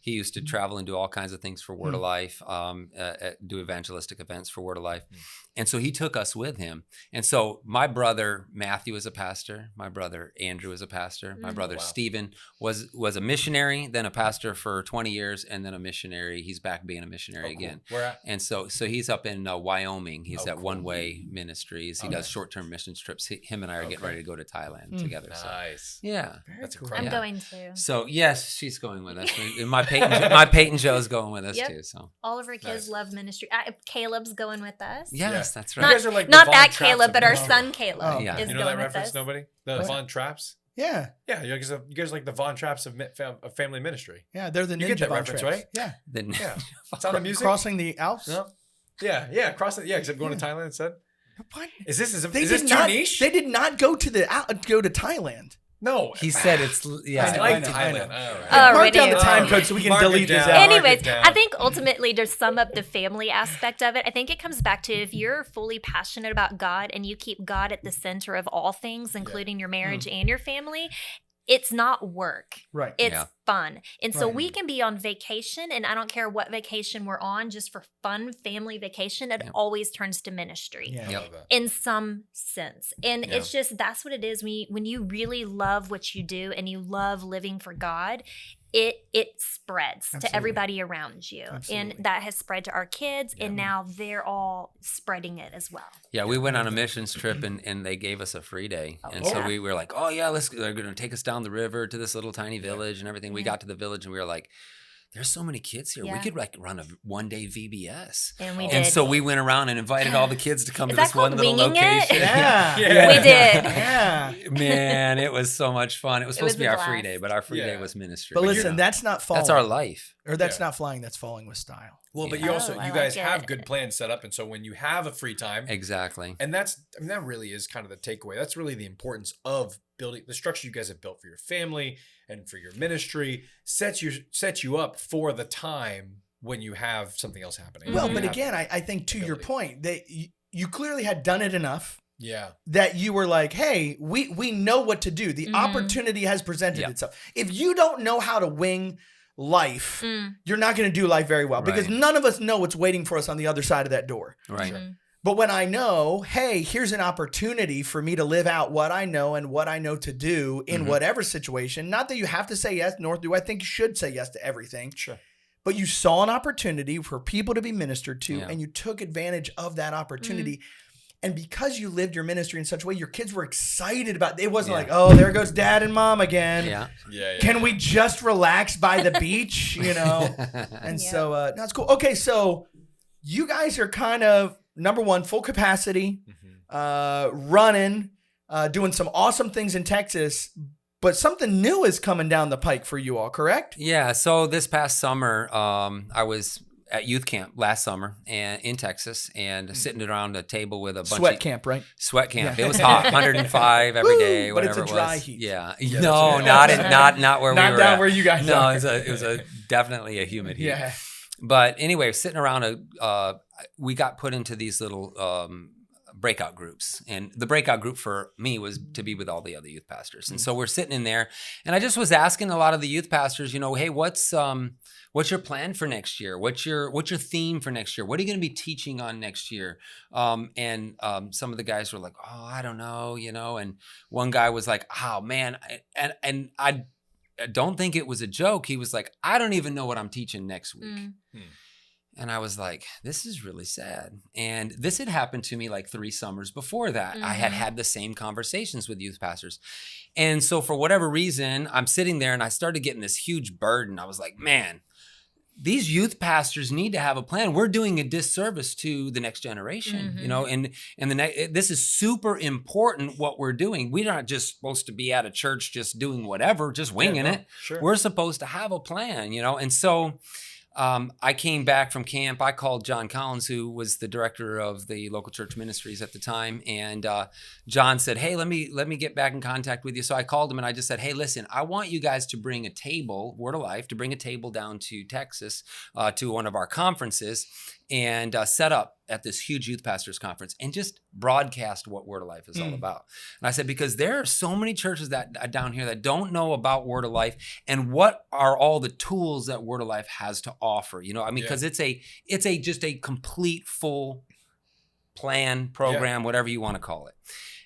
he used to travel and do all kinds of things for Word of Mm. Life, do evangelistic events for Word of Life, and so he took us with him. And so my brother Matthew is a pastor, my brother Andrew is a pastor, my Mm. brother Wow. Stephen was a missionary, then a pastor for 20 years, and then a missionary. He's back being a missionary Oh, cool. again. Where at? And so he's up in Wyoming. He's Oh, at cool. One Way Ministries. He Okay. does short-term missions trips. Him and I are getting Okay. ready to go to Thailand Mm. together. So Nice. yeah. Very That's cool. incredible. I'm Yeah. going to. So yes, she's going with us. And my Peyton Joe's going with us Yep. too. So All of our kids Nice. love ministry. Caleb's going with us. yes, that's You right. guys are like the Not Von that Trapps Caleb, of but our ministry. son Caleb Oh, yeah. is You know that going with reference? us. Nobody? The What? Von Trapps? Yeah. Yeah, you guys are like the Von Trapps of family ministry. Yeah. They're the You ninja get that Von reference, Trapps. right? Yeah. Then Yeah. Sound of Music? Crossing the Alps. No? Yeah, cross it. Yeah, except going to Thailand instead. What? Is this They is this did too not. niche? They did not go to Thailand. No. he said it's I yeah. like I know. Thailand. Oh, Mark down the Renee. time code so we can Mark it delete this down. out. Mark it Anyways, down. I think ultimately to sum up the family aspect of it, I think it comes back to if you're fully passionate about God and you keep God at the center of all things, including your marriage and your family, it's not work. Right. It's Yeah. fun. And so Right. we can be on vacation, and I don't care what vacation we're on, just for fun family vacation, it Yep. always turns to ministry. Yeah. I love that. In some sense. And Yeah. it's just that's what it is. When you really love what you do and you love living for God, it spreads Absolutely. to everybody around you. Absolutely. And that has spread to our kids, Yeah. and now they're all spreading it as well. Yeah, we went on a missions trip and they gave us a free day. And so yeah. we were like, oh yeah, they're going to take us down the river to this little tiny village and everything. We Yeah. got to the village and we were like, there's so many kids here. We Yeah. could like run a one-day VBS. And we And did. so we went around and invited all the kids to come Is to that this one called little winging it? location. Yeah. Yeah. We did. Yeah. Man, it was so much fun. It was It supposed was to be a our free blast. day, but our free day Yeah. was ministry. But But listen, you're- that's not falling. that's our life. Or that's Yeah. not flying. That's falling with style. Well, but Yeah. you also Oh, I you guys like have it. good plans set up, and so when you have a free time, Exactly. and that really is kind of the takeaway. That's really the importance of building the structure you guys have built for your family and for your ministry. Sets you up for the time when you have something else happening. Well, Mhm. but You have- again, I think to your ability. point that you clearly had done it enough yeah, that you were like, hey, we know what to do. The Mhm. opportunity has presented Yep. itself. If you don't know how to wing life, Mm, you're not going to do life very well because Right. none of us know what's waiting for us on the other side of that door. Right. mhm. But when I know, hey, here's an opportunity for me to live out what I know and what I know to do in Mhm. whatever situation, not that you have to say yes, nor do I think you should say yes to everything, sure. but you saw an opportunity for people to be ministered to Yeah. and you took advantage of that opportunity. And because you lived your ministry in such a way, your kids were excited about it. It wasn't Yeah. like, oh, there goes dad and mom again. Yeah. Yeah, Can we just relax by the beach, you know? And Yeah. so that's cool. Okay, so you guys are kind of, number one, full capacity, running, doing some awesome things in Texas, but something new is coming down the pike for you all, correct? Yeah. So this past summer, I was at youth camp last summer and in Texas and sitting around a table with a bunch Sweat of camp, right? sweat camp. Yeah. It was hot, 105 every Woo, day, but it's whatever a it dry was. heat. Yeah. Yeah, No, that's not where Not we were down at. where you guys No, are. it was definitely a humid heat. Yeah. But anyway, sitting around we got put into these little breakout groups, and the breakout group for me was to be with all the other youth pastors. And so we're sitting in there, and I just was asking a lot of the youth pastors, hey, what's your plan for next year? What's your theme for next year? What are you going to be teaching on next year? And some of the guys were like, oh, I don't know, and one guy was like, oh man, and I don't think it was a joke. He was like, I don't even know what I'm teaching next week. And I was like, this is really sad. And this had happened to me like 3 summers before that. I had the same conversations with youth pastors. And so for whatever reason, I'm sitting there and I started getting this huge burden. I was like, man, these youth pastors need to have a plan. We're doing a disservice to the next generation, and this is super important what we're doing. We're not just supposed to be at a church just doing whatever, just winging it. Sure. We're supposed to have a plan, and so I came back from camp. I called John Collins, who was the director of the local church ministries at the time. And John said, hey, let me get back in contact with you. So I called him and I just said, hey, listen, I want you guys to bring a table, Word of Life, to bring a table down to Texas to one of our conferences and set up at this huge youth pastors conference and just broadcast what Word of Life is all about. And I said, because there are so many churches that down here that don't know about Word of Life and what are all the tools that Word of Life has to offer. Because it's just a complete full plan, program, whatever you want to call it.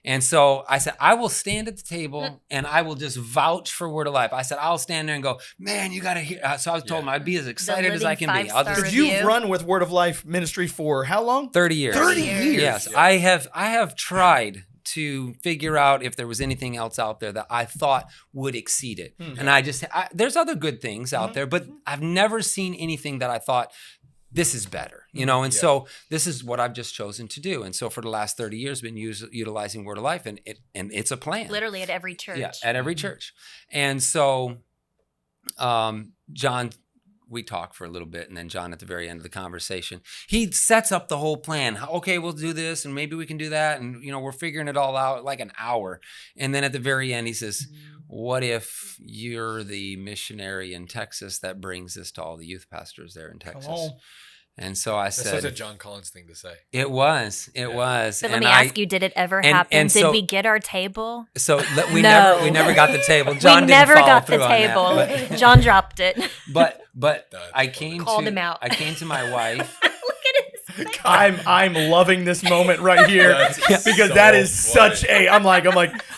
And so I said, I will stand at the table and I will just vouch for Word of Life. I said, I'll stand there and go, man, you got to hear. So I told him I'd be as excited as I can be. Because you've run with Word of Life ministry for how long? 30 years. 30 years. Yes. Yeah. I have tried to figure out if there was anything else out there that I thought would exceed it. And there's other good things out there, but I've never seen anything that I thought, this is better, and so this is what I've just chosen to do. And so for the last 30 years, been utilizing Word of Life, and it's a plan. Literally at every church. Yeah, at every church. And so John, we talk for a little bit, and then John at the very end of the conversation, he sets up the whole plan. Okay, we'll do this, and maybe we can do that, and we're figuring it all out like an hour. And then at the very end, he says, what if you're the missionary in Texas that brings this to all the youth pastors there in Texas? And so I said, that's such a John Collins thing to say. It was. But let me ask you, did it ever happen? Did we get our table? So we never got the table. John we never didn't follow got the through table. on that, but, John dropped it. But I Called him out. I came to my wife. Look at his face. I'm loving this moment right here because that is such a. I'm like,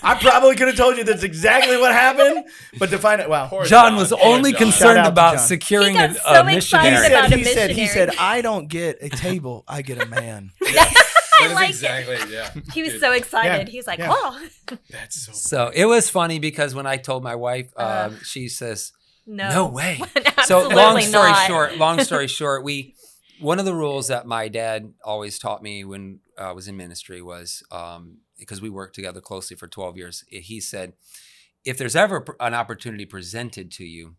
I probably could have told you that's exactly what happened, but to find it, wow. John was only concerned about securing a missionary. He said, I don't get a table, I get a man. I like exactly, He was so excited. He was like, oh. That's so it was funny because when I told my wife, she says, no way. So long story short, one of the rules that my dad always taught me when I was in ministry was, because we worked together closely for 12 years, he said, if there's ever an opportunity presented to you,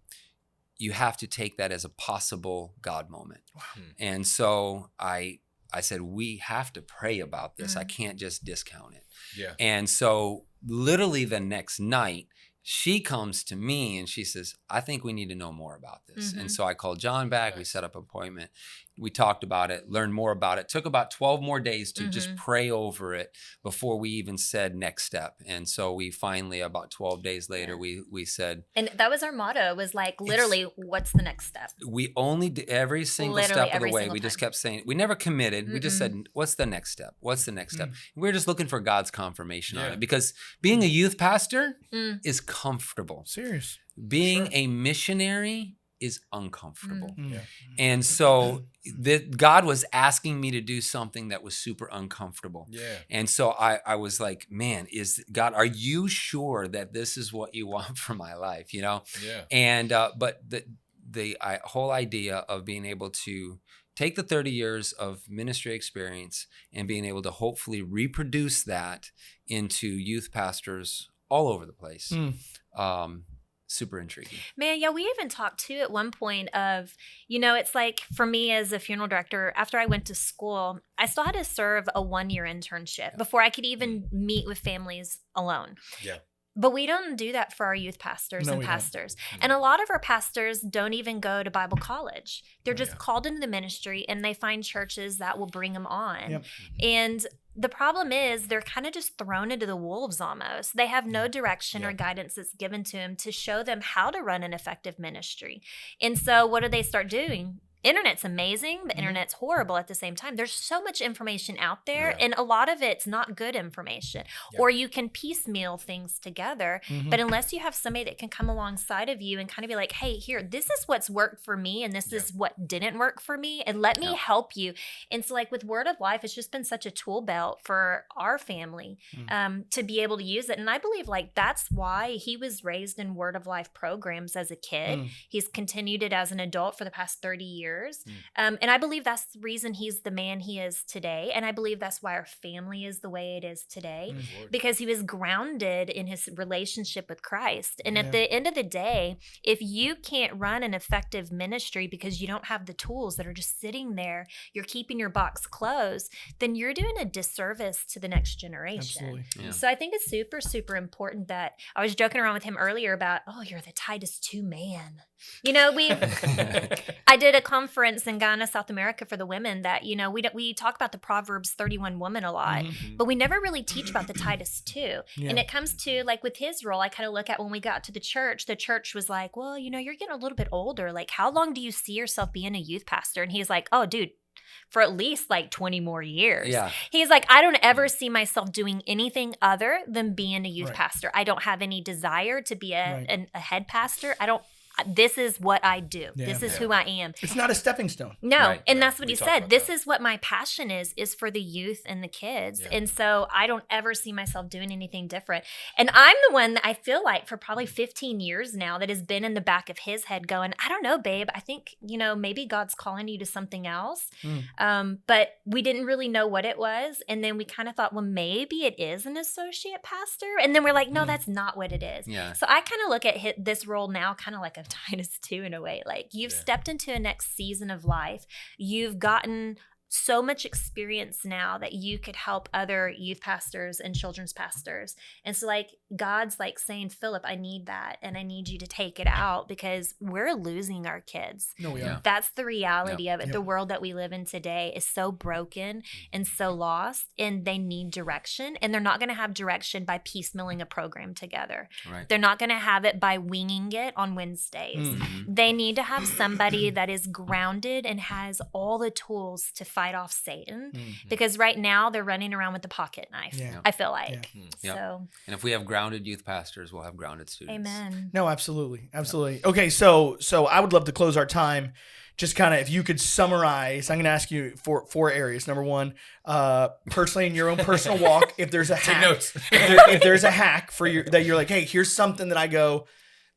you have to take that as a possible God moment. Wow. And so I said, we have to pray about this. I can't just discount it. Yeah. And so literally the next night, she comes to me and she says, I think we need to know more about this. And so I called John back. We set up an appointment. We talked about it, learned more about it. Took about 12 more days to just pray over it before we even said next step. And so we finally, about 12 days later, we said. And that was our motto, was like, literally, what's the next step? We only did every single step of the way. We just kept saying, we never committed. We just said, what's the next step? What's the next step? We were just looking for God's confirmation on it, because being a youth pastor is comfortable. Serious. Being a missionary is uncomfortable. And so God was asking me to do something that was super uncomfortable. Yeah. And so I was like, man, God, are you sure that this is what you want for my life? Yeah. And but the whole idea of being able to take the 30 years of ministry experience and being able to hopefully reproduce that into youth pastors all over the place. Super intriguing. Man, yeah, we even talked too at one point of, it's like for me as a funeral director, after I went to school, I still had to serve a 1-year internship before I could even meet with families alone. Yeah. But we don't do that for our youth pastors and pastors. And a lot of our pastors don't even go to Bible college. They're just called into the ministry, and they find churches that will bring them on. Yep. And the problem is they're kind of just thrown into the wolves almost. They have no direction or guidance that's given to them to show them how to run an effective ministry. And so what do they start doing? Internet's amazing. The internet's horrible at the same time. There's so much information out there, and a lot of it's not good information. Or you can piecemeal things together, but unless you have somebody that can come alongside of you and kind of be like, hey, here, this is what's worked for me, and this is what didn't work for me, and let me help you. And so like with Word of Life, it's just been such a tool belt for our family to be able to use it. And I believe like that's why he was raised in Word of Life programs as a kid. He's continued it as an adult for the past 30 years. And I believe that's the reason he's the man he is today. And I believe that's why our family is the way it is today, because he was grounded in his relationship with Christ. And at the end of the day, if you can't run an effective ministry because you don't have the tools that are just sitting there, you're keeping your box closed, then you're doing a disservice to the next generation. Absolutely. Yeah. So I think it's super, super important that I was joking around with him earlier about, oh, you're the Titus 2 man. You know, I did a conference in Ghana, South America for the women that, you know, we talk about the Proverbs 31 woman a lot, but we never really teach about the Titus 2. Yeah. And it comes to like with his role, I kind of look at when we got to the church was like, well, you know, you're getting a little bit older. Like, how long do you see yourself being a youth pastor? And he's like, oh, dude, for at least like 20 more years. Yeah. He's like, I don't ever see myself doing anything other than being a youth pastor. I don't have any desire to be a head pastor. This is what I do. Yeah. This is who I am. It's not a stepping stone. No. And that's what he said. This is what my passion is for the youth and the kids. Yeah. And so I don't ever see myself doing anything different. And I'm the one that I feel like for probably 15 years now that has been in the back of his head going, I don't know, babe. I think, you know, maybe God's calling you to something else. But we didn't really know what it was. And then we kind of thought, well, maybe it is an associate pastor. And then we're like, no, that's not what it is. Yeah. So I kind of look at this role now kind of like a Titus 2 in a way. Like you've stepped into a next season of life. You've gotten so much experience now that you could help other youth pastors and children's pastors. And so like God's like saying, Phillip, I need that. And I need you to take it out because we're losing our kids. No, we are. That's the reality of it. The world that we live in today is so broken and so lost, and they need direction. And they're not going to have direction by piecemealing a program together. Right. They're not going to have it by winging it on Wednesdays. They need to have somebody that is grounded and has all the tools to fight off Satan, because right now they're running around with the pocket knife. I feel like so. And if we have grounded youth pastors, we'll have grounded students. Amen. No, absolutely. Okay, so I would love to close our time. Just kind of, if you could summarize, I'm going to ask you four areas. Number one, personally in your own personal walk, if there's a hack, take notes. if there's a hack for that you're like, hey, here's something that I go,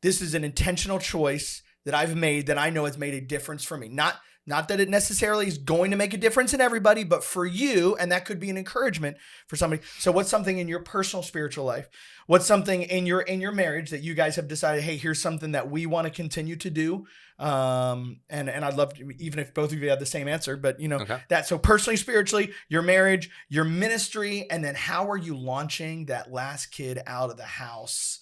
this is an intentional choice that I've made that I know has made a difference for me. Not that it necessarily is going to make a difference in everybody, but for you, and that could be an encouragement for somebody. So what's something in your personal spiritual life? What's something in your marriage that you guys have decided, hey, here's something that we want to continue to do? And I'd love to, even if both of you had the same answer, but you know, that, so personally, spiritually, your marriage, your ministry, and then how are you launching that last kid out of the house?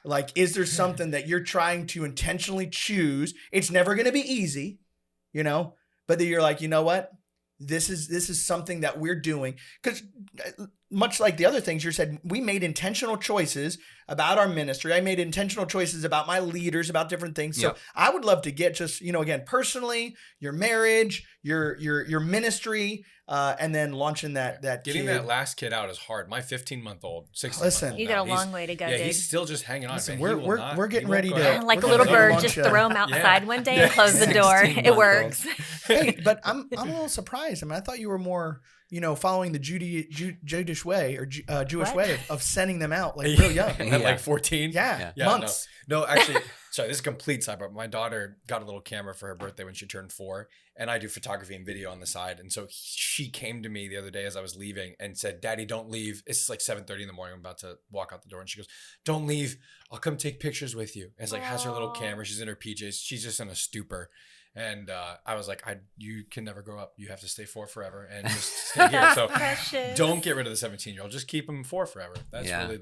Like, is there something that you're trying to intentionally choose? It's never going to be easy, you know, but then you're like, you know what? This is something that we're doing, because much like the other things you said, we made intentional choices about our ministry. I made intentional choices about my leaders, about different things. So I would love to get just, you know, again, personally, your marriage, your ministry, and then launching that getting kid. that last kid out is hard. My 15-month-old, 16-month-old. Listen, you got a long way to go, dude. He's still just hanging on. Listen, we're getting ready to like a little bird, just throw him outside one day and close the door. It works. Hey, but I'm a little surprised. I mean, I thought you were more, you know, following the Jewish way or Jewish way of sending them out like real young. At like 14? Yeah, months. No, actually, sorry, this is a complete sidebar. My daughter got a little camera for her birthday when she turned 4, and I do photography and video on the side. And so she came to me the other day as I was leaving and said, Daddy, don't leave. It's like 7:30 in the morning. I'm about to walk out the door. And she goes, don't leave. I'll come take pictures with you. And it's like, has her little camera. She's in her PJs. She's just in a stupor. And I was like, you can never grow up. You have to stay 4 forever and just stay here. So precious. Don't get rid of the 17-year-old. Just keep him 4 forever. That's really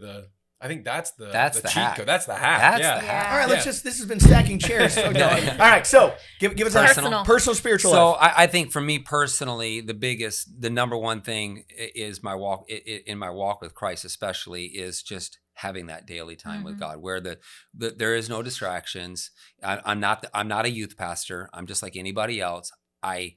I think that's the cheat hack. code. That's the hack. That's yeah. the hack. All right, this has been stacking chairs. So, all right, so give us personal spiritual So life. I think for me personally, the number one thing is my walk in my walk with Christ, especially, is just having that daily time with God, where there is no distractions. I'm not a youth pastor. I'm just like anybody else. I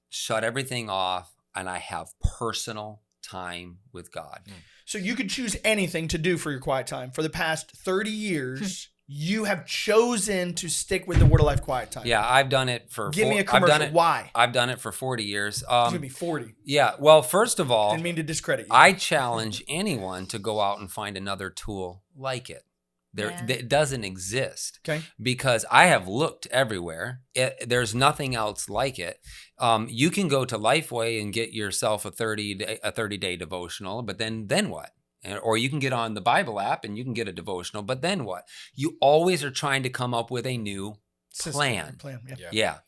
shut everything off and I have personal time with God. So you could choose anything to do for your quiet time. For the past 30 years, you have chosen to stick with the Word of Life quiet time. Yeah, I've done it for. Give me a commercial. Why? I've done it for 40 years. It's gonna be 40. Yeah. Well, first of all, Didn't mean to discredit you. I challenge anyone to go out and find another tool like it. It doesn't exist. Okay. Because I have looked everywhere. There's nothing else like it. You can go to Lifeway and get yourself a 30-day devotional, but then what? Or you can get on the Bible app and you can get a devotional, but then what? You always are trying to come up with a new plan. Yeah.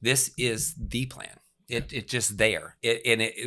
This is the plan. It's just there.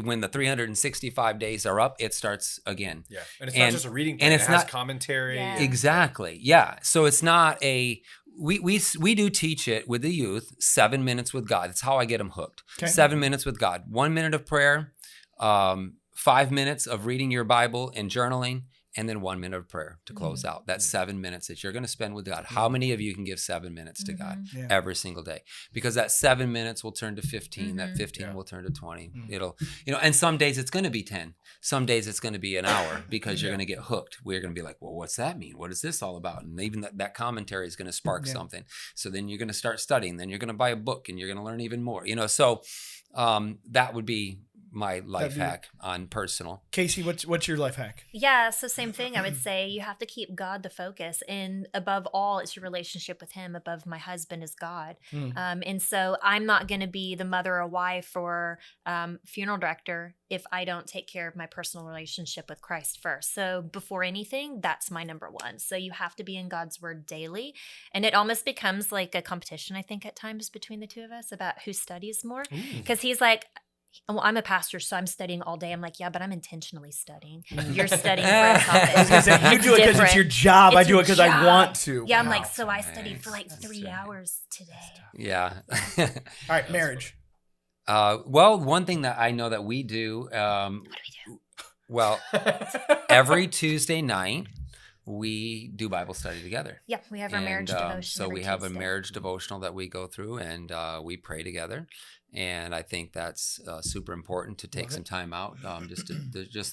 When the 365 days are up, it starts again. Yeah, and it's not just a reading plan. And it's it has not commentary. Yeah. Exactly. Yeah. So it's not we do teach it with the youth, 7 minutes with God. It's how I get them hooked. Okay. 7 minutes with God. 1 minute of prayer, 5 minutes of reading your Bible and journaling, and then 1 minute of prayer to close out. That's 7 minutes that you're going to spend with God. How many of you can give 7 minutes to God every single day? Because that 7 minutes will turn to 15. That 15 will turn to 20. It'll, and some days it's going to be 10. Some days it's going to be an hour because you're going to get hooked. We're going to be like, well, what's that mean? What is this all about? And even that commentary is going to spark something. So then you're going to start studying. Then you're going to buy a book and you're going to learn even more. So that would be my life hack on personal. Casey, what's your life hack? Yeah, so same thing. I would say you have to keep God the focus, and above all, it's your relationship with Him. Above my husband is God, and so I'm not going to be the mother or wife or funeral director if I don't take care of my personal relationship with Christ first. So before anything, that's my number one. So you have to be in God's Word daily, and it almost becomes like a competition, I think, at times between the two of us about who studies more, because he's like, well, I'm a pastor, so I'm studying all day. I'm like, yeah, but I'm intentionally studying. You're studying for a topic. You do it because it's your job. I do it because I want to. Yeah, I'm like, so I studied for like 3 hours today. Yeah. All right, marriage. Well, one thing that I know that we do. What do we do? Well, every Tuesday night, we do Bible study together. Yeah, we have our marriage devotion. So we have a marriage devotional that we go through, and we pray together. And I think that's super important to take some time out, just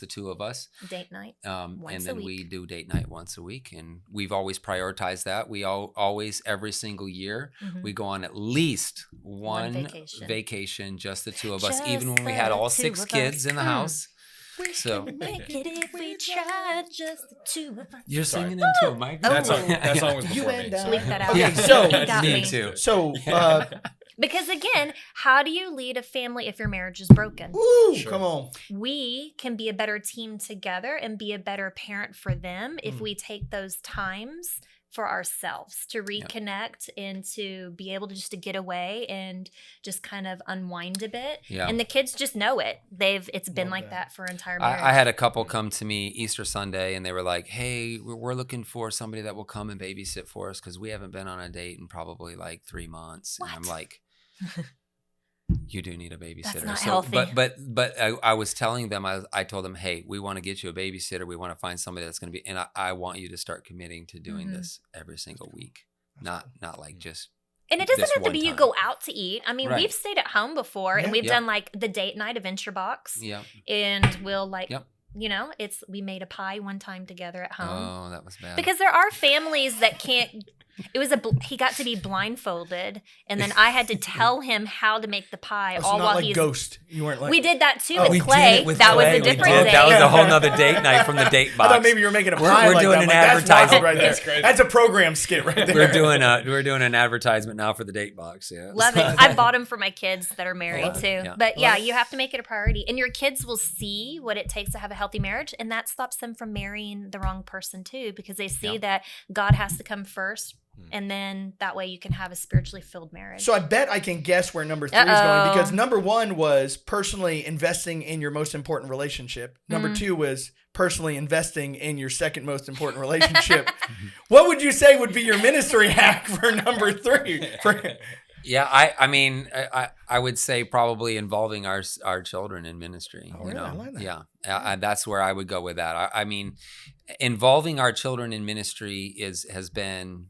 the two of us. Date night. And then we do date night once a week, and we've always prioritized that. We always every single year we go on at least one vacation, just the two of us, even when we had all 6 kids in the house. So make it if we try, just the two of us. You're singing into a microphone. That song was before me. Bleep that out. Okay, so You got me too. So, because again, how do you lead a family if your marriage is broken? come on. We can be a better team together and be a better parent for them if we take those times for ourselves to reconnect and to be able to just to get away and just kind of unwind a bit. Yeah. And the kids just know it. It's been like that for entire marriage. I had a couple come to me Easter Sunday, and they were like, hey, we're looking for somebody that will come and babysit for us because we haven't been on a date in probably like 3 months. What? And I'm like, you do need a babysitter. That's not healthy. But I was telling them, I told them, hey, we want to get you a babysitter. We want to find somebody that's going to be, and I want you to start committing to doing this every single week, not like just. And it doesn't this have to one be you time. go out to eat. I mean, Right. we've stayed at home before and we've done like the date night adventure box. Yeah. And we'll like, Yep. we made a pie one time together at home. Oh, that was bad. Because there are families that can't. He got to be blindfolded, and then I had to tell him how to make the pie. It's all not while like he's. Ghost. You weren't like. We did that too we with Clay. did it with That was Clay. a We different did. day. That was a whole nother date night from the date I box. thought maybe you were making a pie. We're like doing that. an Like, that's advertising. wild right there. That's crazy. That's a program skit right there. We're doing an advertisement now for the date box. Yeah. Love it. I bought them for my kids that are married Love it. too. Yeah. But yeah, you have to make it a priority. And your kids will see what it takes to have a healthy marriage. And that stops them from marrying the wrong person too, because they see that God has to come first And then that way you can have a spiritually filled marriage. So I bet I can guess where number 3 is going, because number 1 was personally investing in your most important relationship. Number 2 was personally investing in your second most important relationship. What would you say would be your ministry hack for number 3? Yeah, I mean, I would say probably involving our children in ministry. Oh, really? I like that. Yeah, that's where I would go with that. I mean, involving our children in ministry has been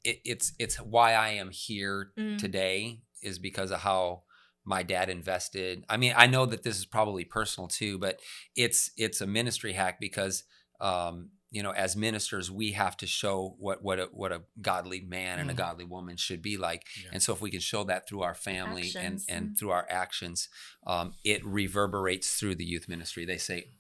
it's why I am here today, is because of how my dad invested. I mean, I know that this is probably personal too, but it's a ministry hack because as ministers, we have to show what a godly man and a godly woman should be like. Yeah. And so if we can show that through our family and through our actions, it reverberates through the youth ministry. They say,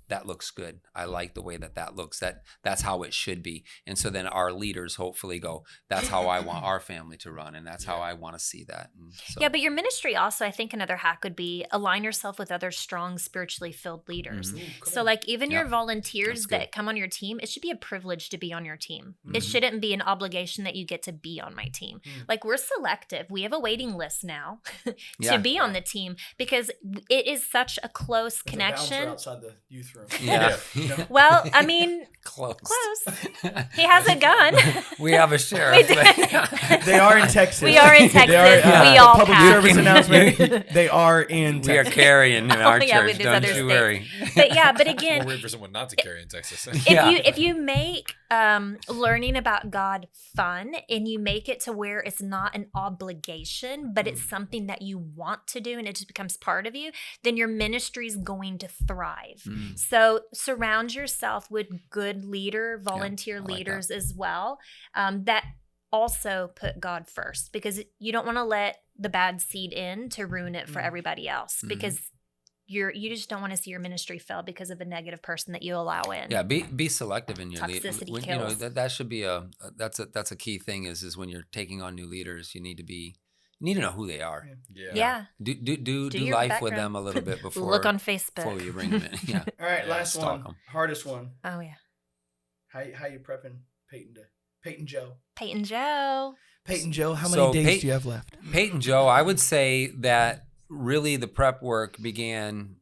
that looks good. I like the way that looks. That's how it should be. And so then our leaders hopefully go, that's how I want our family to run, and that's how I want to see that. And so, yeah, but your ministry also, I think another hack would be align yourself with other strong, spiritually filled leaders. So like even your volunteers that come on your team, it should be a privilege to be on your team. It shouldn't be an obligation that you get to be on my team. Like we're selective. We have a waiting list now to be on the team, because it is such a close connection. Outside the youth room. Yeah. Well, I mean, close. He has a gun. We have a sheriff. They are in Texas. We are in Texas. We all public have. service announcement. They are in Texas. We are carrying in our church. Don't you worry. But again, we're waiting for someone not to carry in Texas. If you make learning about God fun, and you make it to where it's not an obligation, but it's something that you want to do, and it just becomes part of you, then your ministry is going to thrive. So surround yourself with good volunteer leaders as well, that also put God first, because you don't want to let the bad seed in to ruin it for everybody else, because you just don't want to see your ministry fail because of a negative person that you allow in. Yeah, be selective in your leadership. Kills. That should be that's a key thing is when you're taking on new leaders, you need to know who they are. Yeah. Do life with them a little bit before. Look on Facebook before you bring them in. Yeah. All right, last one, hardest one. Oh yeah. How you prepping Peyton Joe? Peyton Joe, how many days do you have left? Peyton Joe, I would say that really the prep work began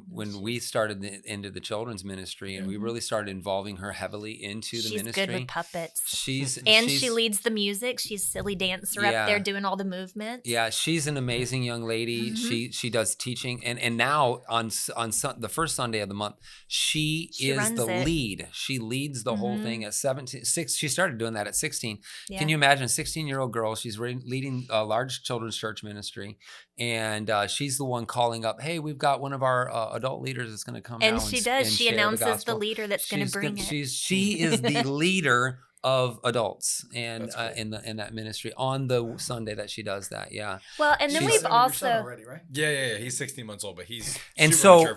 when we started into the children's ministry, and we really started involving her heavily into the ministry. She's good with puppets. She leads the music. She's silly dancer up there doing all the movements. Yeah, she's an amazing young lady. She does teaching, and now on the first Sunday of the month, she is the lead. She leads the whole thing at 17. She started doing that at 16. Yeah. Can you imagine, a 16-year-old girl? She's leading a large children's church ministry, and she's the one calling up, hey, we've got one of our adult leaders that's going to come and she does. She announces the leader that's going to bring it. She is the leader of adults and cool. in that ministry on the Sunday that she does that. Yeah. Well, and then we've also already, right? Yeah. He's 16 months old, but he's so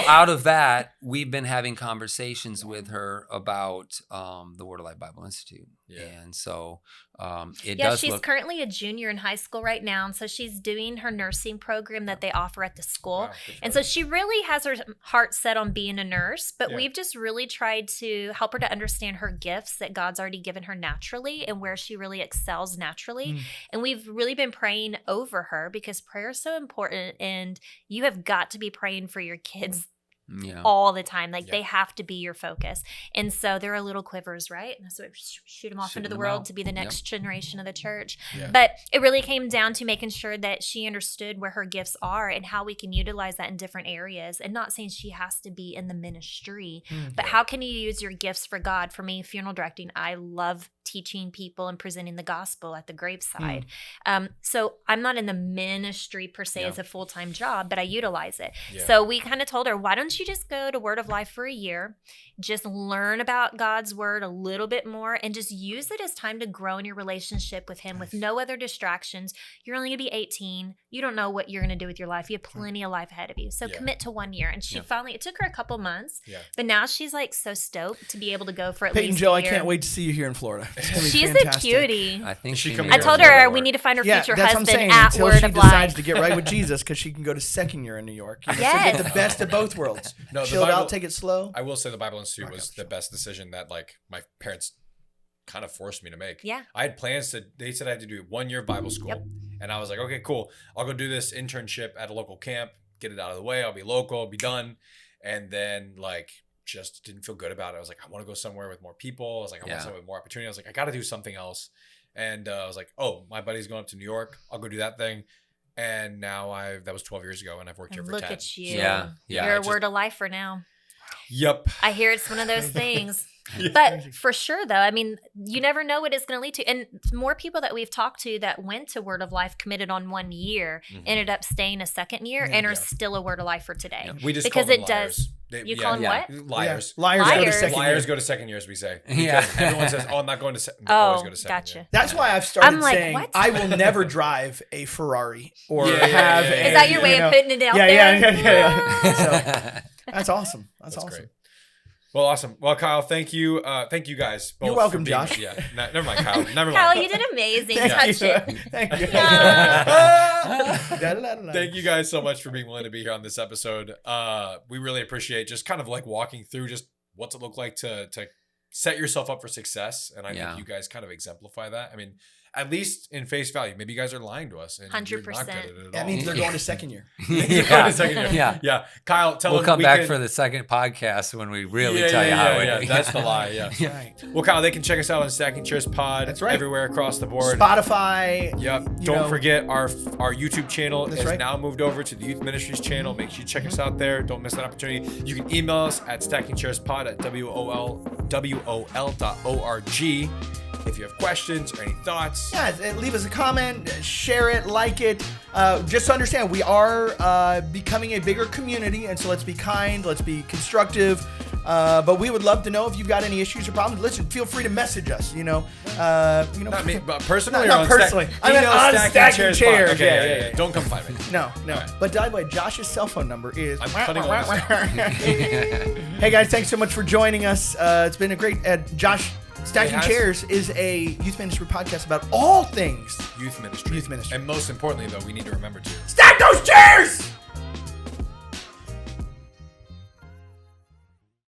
out of that, we've been having conversations with her about the Word of Life Bible Institute. Yeah. And so she's currently a junior in high school right now, and so she's doing her nursing program that they offer at the school. Wow, and so she really has her heart set on being a nurse, but we've just really tried to help her to understand her gifts that God's already given her naturally and where she really excels naturally. And we've really been praying over her, because prayer is so important, and you have got to be praying for your kids all the time. Like they have to be your focus. And so there are little quivers, right? And so we shoot them off into the world to be the next generation of the church. Yeah. But it really came down to making sure that she understood where her gifts are and how we can utilize that in different areas. And not saying she has to be in the ministry, but how can you use your gifts for God? For me, funeral directing, I love teaching people and presenting the gospel at the graveside. So I'm not in the ministry per se as a full-time job, but I utilize it. Yeah. So we kind of told her, why don't you just go to Word of Life for a year, just learn about God's word a little bit more, and just use it as time to grow in your relationship with him with no other distractions. You're only going to be 18. You don't know what you're going to do with your life. You have plenty of life ahead of you. So commit to 1 year. And she finally, it took her a couple months, but now she's like so stoked to be able to go for at least a year. Peyton Joe, I can't wait to see you here in Florida. She's a cutie. I think I told her we need to find her future husband at Word of Life. Until she decides to get right with Jesus, because she can go to second year in New York. You know, get the best of both worlds. No, chill out, take it slow. I will say the Bible Institute was the best decision that like my parents kind of forced me to make. Yeah. I had plans they said I had to do 1 year Bible school. Yep. And I was like, okay, cool. I'll go do this internship at a local camp, get it out of the way. I'll be local, I'll be done. And then like, just didn't feel good about it. I was like, I want to go somewhere with more people. I was like, I want somewhere with more opportunity. I was like, I got to do something else. And I was like, oh, my buddy's going up to New York. I'll go do that thing. And now that was 12 years ago, and I've worked here for 10. Look at you. Yeah. You're a word of lifer now. Yep. I hear it's one of those things. Yeah. But for sure, though, I mean, you never know what it's going to lead to. And more people that we've talked to that went to Word of Life, committed on 1 year, ended up staying a second year, and are still a Word of Life for today. Yeah. We just because call them it liars. does. You call them what? Liars. Yeah. Liars go to Liars. second Liars year. go to second years, we say. Yeah. Because everyone says, oh, I'm not going to second. Always Oh, go to second gotcha. year. That's why I've started I'm like, saying what? I will never drive a Ferrari or Yeah, have yeah, a. yeah. Is that your way of putting it out there? Yeah. So, that's awesome. That's awesome. Great. Well, awesome. Well, Kyle, thank you. Thank you guys. Both You're welcome, for being, Josh. Yeah. Never mind, Kyle. Never mind. Kyle, you did amazing. Touch it. Thank you. Thank you guys so much for being willing to be here on this episode. We really appreciate just kind of like walking through just what's it look like to set yourself up for success. And I think you guys kind of exemplify that. I mean, at least in face value, maybe you guys are lying to us. And 100%. You're not good at it at all. That means they're going to second year. Yeah. Kyle, tell We'll them come we back can- for the second podcast when we really tell you how it is. That's the lie. Yeah. Right. Well, Kyle, they can check us out on Stacking Chairs Pod. That's right. Everywhere across the board. Spotify. Yep. You Don't know. forget our YouTube channel That's is right. now moved over to the Youth Ministries channel. Make sure you check us out there. Don't miss that opportunity. You can email us at stackingchairspod at wol.org if you have questions or any thoughts. Yeah, leave us a comment, share it, like it. Just understand, we are becoming a bigger community, and so let's be kind, let's be constructive. But we would love to know if you've got any issues or problems. Listen, feel free to message us. Not me, but personally. Not or on personally. I meant email on Stacking Stacking Chairs Chairs. Pod. Okay, Yeah. Don't come find me. No. right. But by the way, Josh's cell phone number is. I'm cutting all this out. Hey guys, thanks so much for joining us. It's been a great. Josh, Stacking It has. Chairs is a youth ministry podcast about all things Youth ministry. Youth ministry. And most importantly, though, we need to remember to stack those chairs.